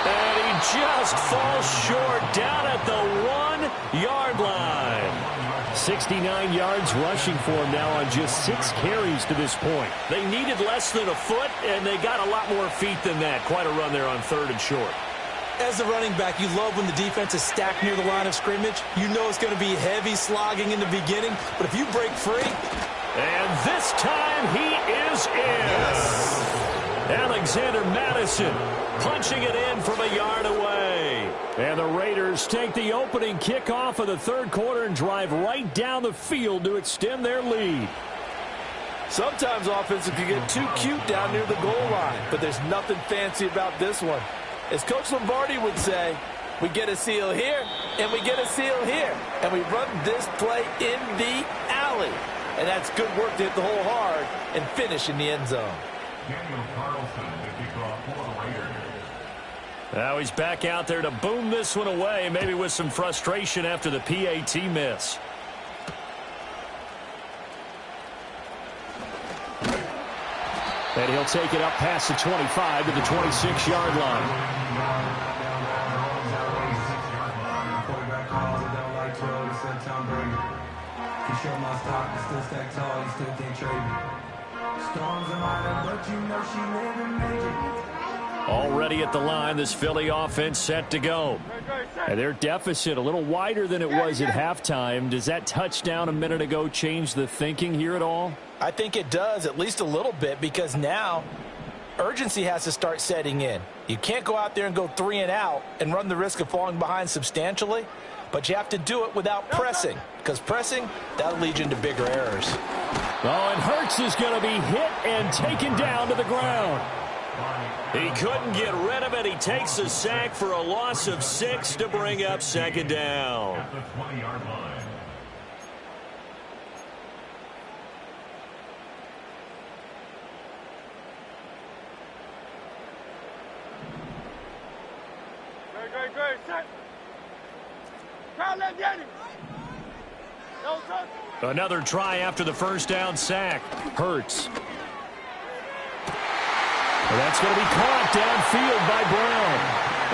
Speaker 2: And he just falls short down at the 1-yard line. 69 yards rushing for him now on just 6 carries to this point. They needed less than a foot, and they got a lot more feet than that. Quite a run there on third and short.
Speaker 5: As a running back, you love when the defense is stacked near the line of scrimmage. You know it's going to be heavy slogging in the beginning, but if you break free.
Speaker 2: And this time he is in.
Speaker 5: Yes.
Speaker 2: Alexander Madison punching it in from a yard away. And the Raiders take the opening kickoff of the third quarter and drive right down the field to extend their lead.
Speaker 6: Sometimes offenses can get too cute down near the goal line, but there's nothing fancy about this one. As Coach Lombardi would say, we get a seal here, and we get a seal here, and we run this play in the alley. And that's good work to hit the hole hard and finish in the end zone.
Speaker 2: Now he's back out there to boom this one away, maybe with some frustration after the PAT miss. And he'll take it up past the 25 to the 26-yard line. Already at the line, this Philly offense set to go. And their deficit a little wider than it was at halftime. Does that touchdown a minute ago change the thinking here at all?
Speaker 4: I think it does, at least a little bit, because now urgency has to start setting in. You can't go out there and go 3 and out and run the risk of falling behind substantially, but you have to do it without pressing, because pressing, that'll lead you into bigger errors.
Speaker 2: Oh, and Hurts is going to be hit and taken down to the ground. He couldn't get rid of it. He takes a sack for a loss of 6 to bring up second down.
Speaker 3: At the 20-yard line.
Speaker 9: Great. Set. Crowd left, Danny. No touch.
Speaker 2: Another try after the first down sack. Hurts. And that's going to be caught downfield by Brown.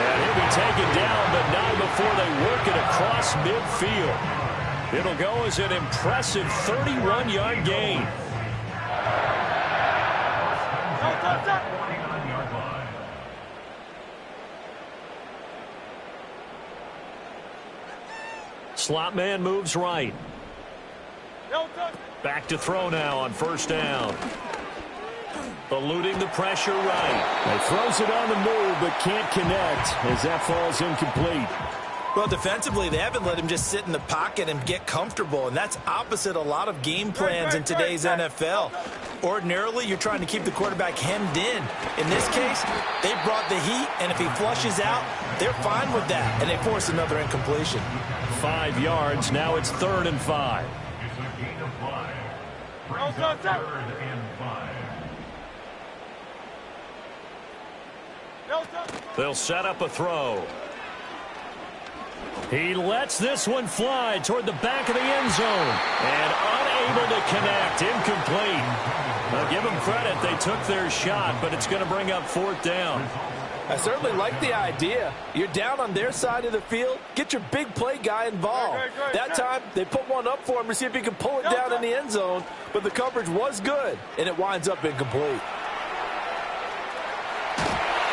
Speaker 2: And he'll be taken down, but not before they work it across midfield. It'll go as an impressive 31-yard gain. Slot man moves right. Back to throw now on first down. Eluding the pressure right.
Speaker 8: He throws it on the move but can't connect as that falls incomplete.
Speaker 4: Well, defensively, they haven't let him just sit in the pocket and get comfortable, and that's opposite a lot of game plans in today's NFL. Ordinarily, you're trying to keep the quarterback hemmed in. In this case, they brought the heat, and if he flushes out, they're fine with that, and they force another incompletion.
Speaker 2: 5 yards. Now it's 3rd and 5.
Speaker 3: It's a gain of 5. Brings up 3rd and 5.
Speaker 2: They'll set up a throw. He lets this one fly toward the back of the end zone. And unable to connect. Incomplete. Now give them credit. They took their shot, but it's going to bring up 4th down.
Speaker 6: I certainly like the idea. You're down on their side of the field. Get your big play guy involved. That time, they put one up for him to see if he can pull it down in the end zone. But the coverage was good, and it winds up incomplete.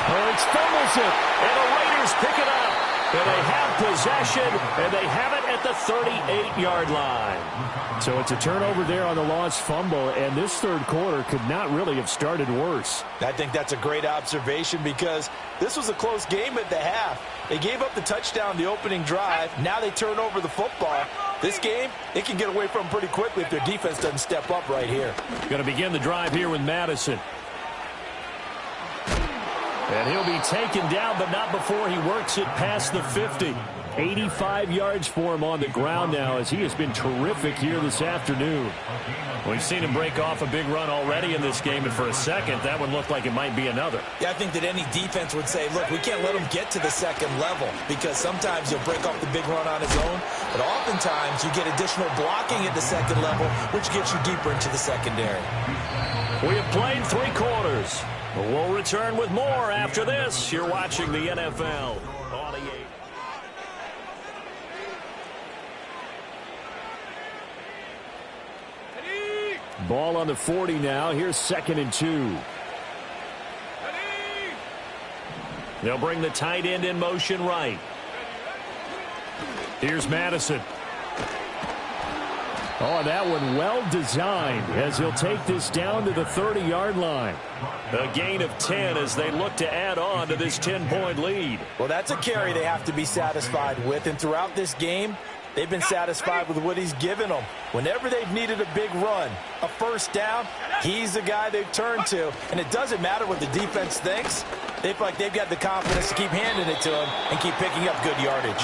Speaker 2: Hurts fumbles it, and the Raiders pick it up. And they have possession, and they have it at the 38-yard line.
Speaker 8: So it's a turnover there on the lost fumble, and this third quarter could not really have started worse.
Speaker 6: I think that's a great observation because this was a close game at the half. They gave up the touchdown the opening drive. Now they turn over the football. This game, they can get away from them pretty quickly if their defense doesn't step up right here.
Speaker 2: Going to begin the drive here with Madison. And he'll be taken down, but not before he works it past the 50. 85 yards for him on the ground now as he has been terrific here this afternoon. We've seen him break off a big run already in this game, and for a second, that one looked like it might be another.
Speaker 4: Yeah, I think that any defense would say, look, we can't let him get to the second level because sometimes he'll break off the big run on his own, but oftentimes you get additional blocking at the second level, which gets you deeper into the secondary.
Speaker 2: We have played 3 quarters. We'll return with more after this. You're watching the NFL on the 8.
Speaker 8: Ball on the 40 now. Here's 2nd and 2.
Speaker 2: They'll bring the tight end in motion right. Here's Madison.
Speaker 8: Oh, that one well designed as he'll take this down to the 30-yard line.
Speaker 2: A gain of 10 as they look to add on to this 10-point lead.
Speaker 6: Well, that's a carry they have to be satisfied with, and throughout this game, they've been satisfied with what he's given them. Whenever they've needed a big run, a first down, he's the guy they've turned to. And it doesn't matter what the defense thinks. They feel like they've got the confidence to keep handing it to him and keep picking up good yardage.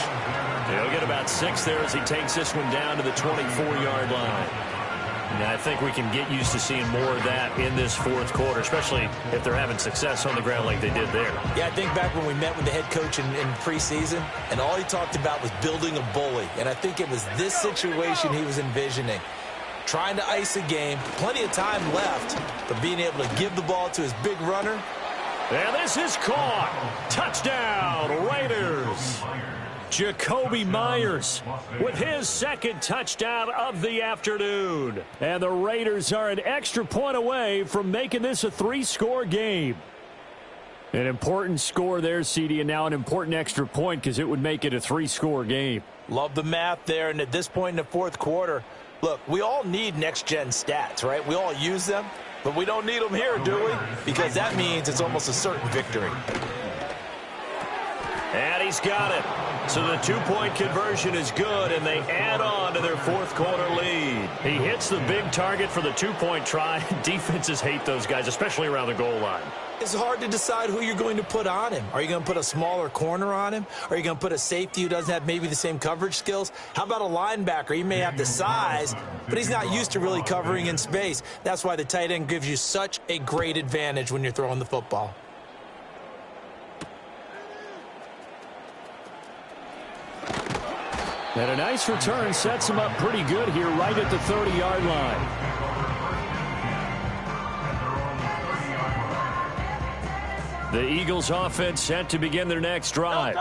Speaker 2: He'll get about 6 there as he takes this one down to the 24-yard line. And I think we can get used to seeing more of that in this 4th quarter, especially if they're having success on the ground like they did there.
Speaker 4: Yeah, I think back when we met with the head coach in preseason, and all he talked about was building a bully. And I think it was this situation he was envisioning. Trying to ice a game, plenty of time left, but being able to give the ball to his big runner.
Speaker 2: And this is caught. Touchdown, Raiders. Jacoby Myers with his 2nd touchdown of the afternoon.
Speaker 8: And the Raiders are an extra point away from making this a 3-score game. An important score there, CD, and now an important extra point because it would make it a 3-score game.
Speaker 6: Love the math there, and at this point in the 4th quarter, look, we all need next-gen stats, right? We all use them, but we don't need them here, do we? Because that means it's almost a certain victory.
Speaker 2: And he's got it. So the 2-point conversion is good, and they add on to their 4th quarter lead. He hits the big target for the 2-point try. Defenses hate those guys, especially around the goal line.
Speaker 4: It's hard to decide who you're going to put on him. Are you going to put a smaller corner on him? Are you going to put a safety who doesn't have maybe the same coverage skills? How about a linebacker? He may have the size, but he's not used to really covering in space. That's why the tight end gives you such a great advantage when you're throwing the football.
Speaker 8: And a nice return sets him up pretty good here right at the 30-yard line.
Speaker 2: The Eagles offense set to begin their next drive.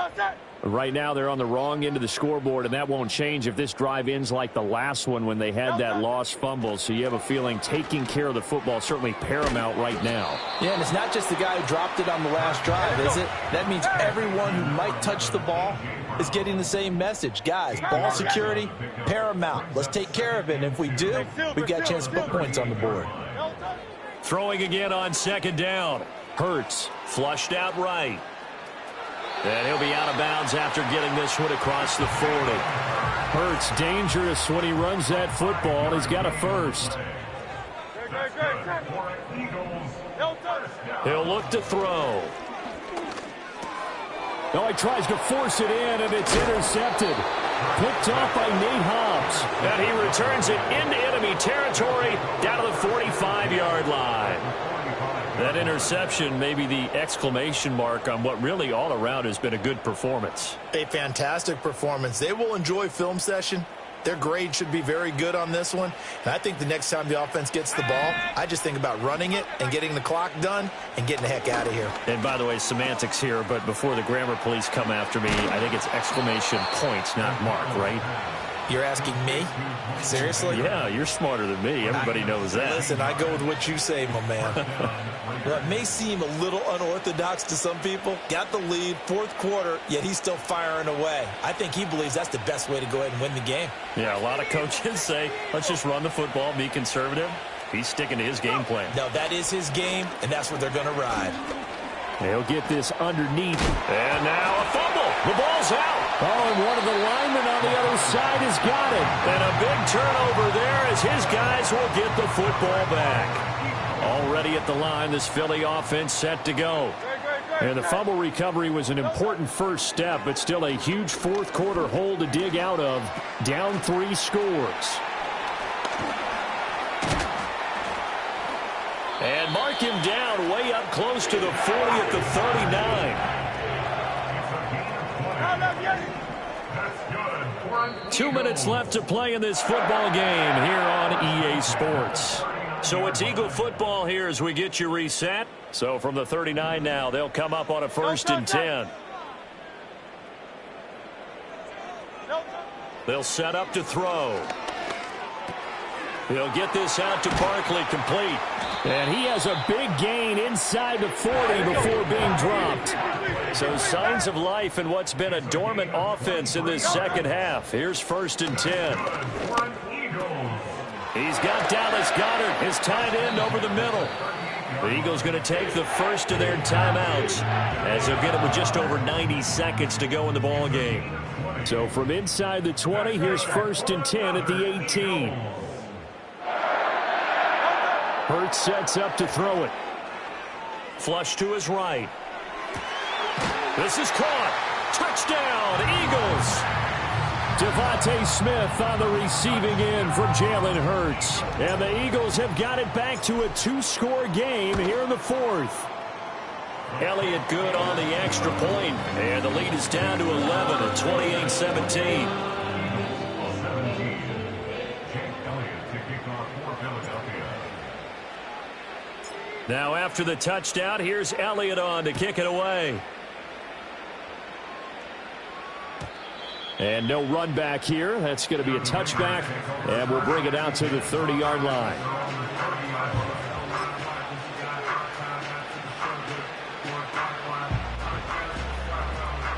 Speaker 8: Right now they're on the wrong end of the scoreboard, and that won't change if this drive ends like the last one when they had that lost fumble. So you have a feeling taking care of the football is certainly paramount right now.
Speaker 4: Yeah, and it's not just the guy who dropped it on the last drive, is it? That means everyone who might touch the ball is getting the same message. Guys, ball security, paramount. Let's take care of it, and if we do, we've got a chance to put points on the board.
Speaker 2: Throwing again on second down. Hurts flushed out right. And he'll be out of bounds after getting this one across the 40.
Speaker 8: Hurts dangerous when he runs that football. He's got a first.
Speaker 2: He'll look to throw.
Speaker 8: No, he tries to force it in, and it's intercepted. Picked off by Nate Hobbs.
Speaker 2: And he returns it into enemy territory down to the 45-yard line. That interception may be the exclamation mark on what really all around has been a good performance.
Speaker 4: A fantastic performance. They will enjoy film session. Their grade should be very good on this one. And I think the next time the offense gets the ball, I just think about running it and getting the clock done and getting the heck out of here.
Speaker 2: And by the way, semantics here, but before the grammar police come after me, I think it's exclamation points, not mark, right?
Speaker 4: You're asking me? Seriously?
Speaker 2: Yeah, you're smarter than me. Everybody knows that.
Speaker 4: Listen, I go with what you say, my man. Well, it may seem a little unorthodox to some people. Got the lead, fourth quarter, yet he's still firing away. I think he believes that's the best way to go ahead and win the game.
Speaker 2: Yeah, a lot of coaches say, let's just run the football, be conservative. He's sticking to his game plan.
Speaker 4: No, that is his game, and that's what they're going to ride.
Speaker 8: They'll get this underneath.
Speaker 2: And now a fumble. The ball's out.
Speaker 8: Oh, and one of the linemen on the other side has got it.
Speaker 2: And a big turnover there as his guys will get the football back. Already at the line, this Philly offense set to go. And the fumble recovery was an important first step, but still a huge fourth quarter hole to dig out of. Down 3 scores. And mark him down way up close to the 40 at the 39. 2 minutes left to play in this football game here on EA Sports. So it's Eagle football here as we get you reset. So from the 39 now, they'll come up on a 1st and 10. They'll set up to throw. He'll get this out to Barkley, complete.
Speaker 8: And he has a big gain inside the 40 before being dropped.
Speaker 2: So signs of life in what's been a dormant offense in this second half. Here's 1st and 10. He's got Dallas Goedert, his tight end, over the middle. The Eagles going to take the first of their timeouts as they'll get it with just over 90 seconds to go in the ball game.
Speaker 8: So from inside the 20, here's 1st and 10 at the 18. Hurts sets up to throw it.
Speaker 2: Flush to his right. This is caught. Touchdown, Eagles.
Speaker 8: Devontae Smith on the receiving end from Jalen Hurts. And the Eagles have got it back to a 2-score game here in the 4th.
Speaker 2: Elliott good on the extra point. And the lead is down to 11 at 28-17. Now after the touchdown, here's Elliott on to kick it away.
Speaker 8: And no run back here. That's going to be a touchback. And we'll bring it out to the 30-yard line.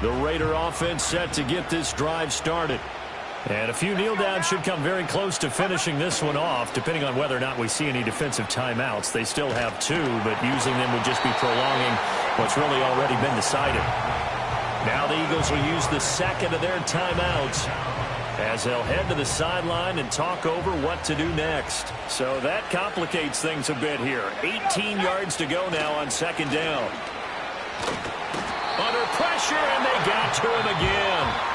Speaker 8: The Raider offense set to get this drive started. And a few kneel downs should come very close to finishing this one off, depending on whether or not we see any defensive timeouts. They still have 2, but using them would just be prolonging what's really already been decided. Now the Eagles will use the second of their timeouts as they'll head to the sideline and talk over what to do next. So that complicates things a bit here. 18 yards to go now on 2nd down. Under pressure, and they got to him again.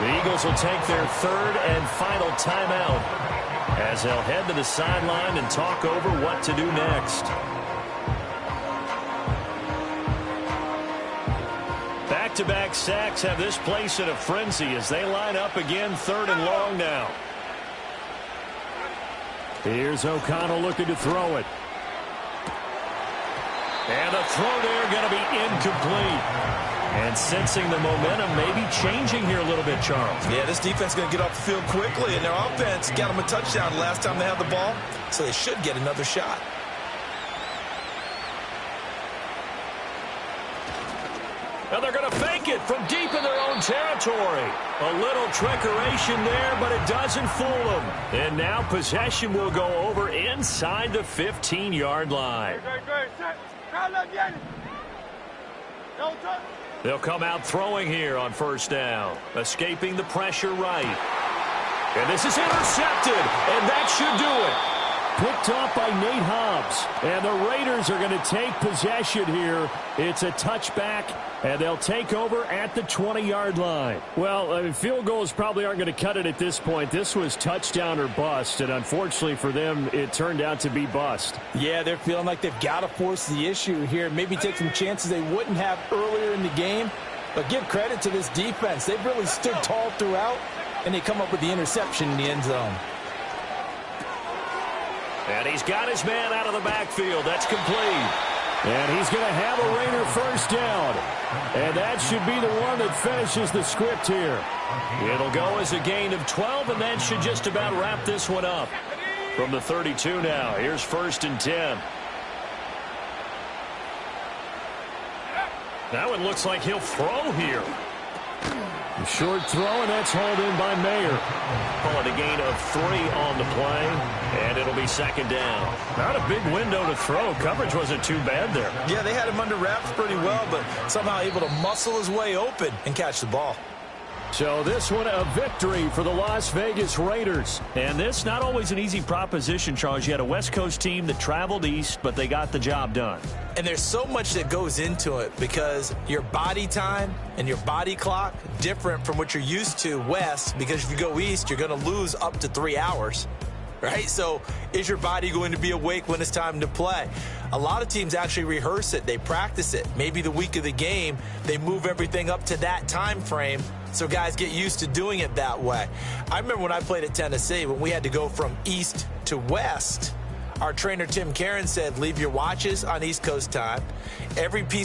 Speaker 8: The Eagles will take their 3rd and final timeout as they'll head to the sideline and talk over what to do next. Back-to-back sacks have this place in a frenzy as they line up again 3rd and long now. Here's O'Connell looking to throw it. And the throw there going to be incomplete.
Speaker 2: And sensing the momentum maybe changing here a little bit, Charles.
Speaker 4: Yeah, this defense is going to get off the field quickly, and their offense got them a touchdown last time they had the ball, so they should get another shot.
Speaker 2: And they're going to fake it from deep in their own territory. A little trickeration there, but it doesn't fool them. And now possession will go over inside the 15-yard line. They'll come out throwing here on first down, escaping the pressure right. And this is intercepted, and that should do it. Picked off by Nate Hobbs. And the Raiders are going to take possession here. It's a touchback, and they'll take over at the 20-yard line. Well, field goals probably aren't going to cut it at this point. This was touchdown or bust, and unfortunately for them, it turned out to be bust.
Speaker 6: Yeah, they're feeling like they've got to force the issue here. Maybe take some chances they wouldn't have earlier in the game. But give credit to this defense. They've really stood tall throughout, and they come up with the interception in the end zone.
Speaker 2: And he's got his man out of the backfield. That's complete. And he's going to have a Raider first down. And that should be the one that finishes the script here. It'll go as a gain of 12, and that should just about wrap this one up. From the 32 now, here's 1st and 10. That one looks like he'll throw here. A short throw, and that's hauled in by Mayer. Call it a gain of 3 on the play, and it'll be 2nd down. Not a big window to throw. Coverage wasn't too bad there.
Speaker 4: Yeah, they had him under wraps pretty well, but somehow able to muscle his way open and catch the ball.
Speaker 2: So this one a victory for the Las Vegas Raiders. And this not always an easy proposition, Charles. You had a West Coast team that traveled east, but they got the job done.
Speaker 4: And there's so much that goes into it because your body time and your body clock different from what you're used to west, because if you go east, you're going to lose up to 3 hours. Right? So is your body going to be awake when it's time to play? A lot of teams actually rehearse it. They practice it. Maybe the week of the game, they move everything up to that time frame so guys get used to doing it that way. I remember when I played at Tennessee, when we had to go from east to west, our trainer Tim Caron said, leave your watches on East Coast time. Every piece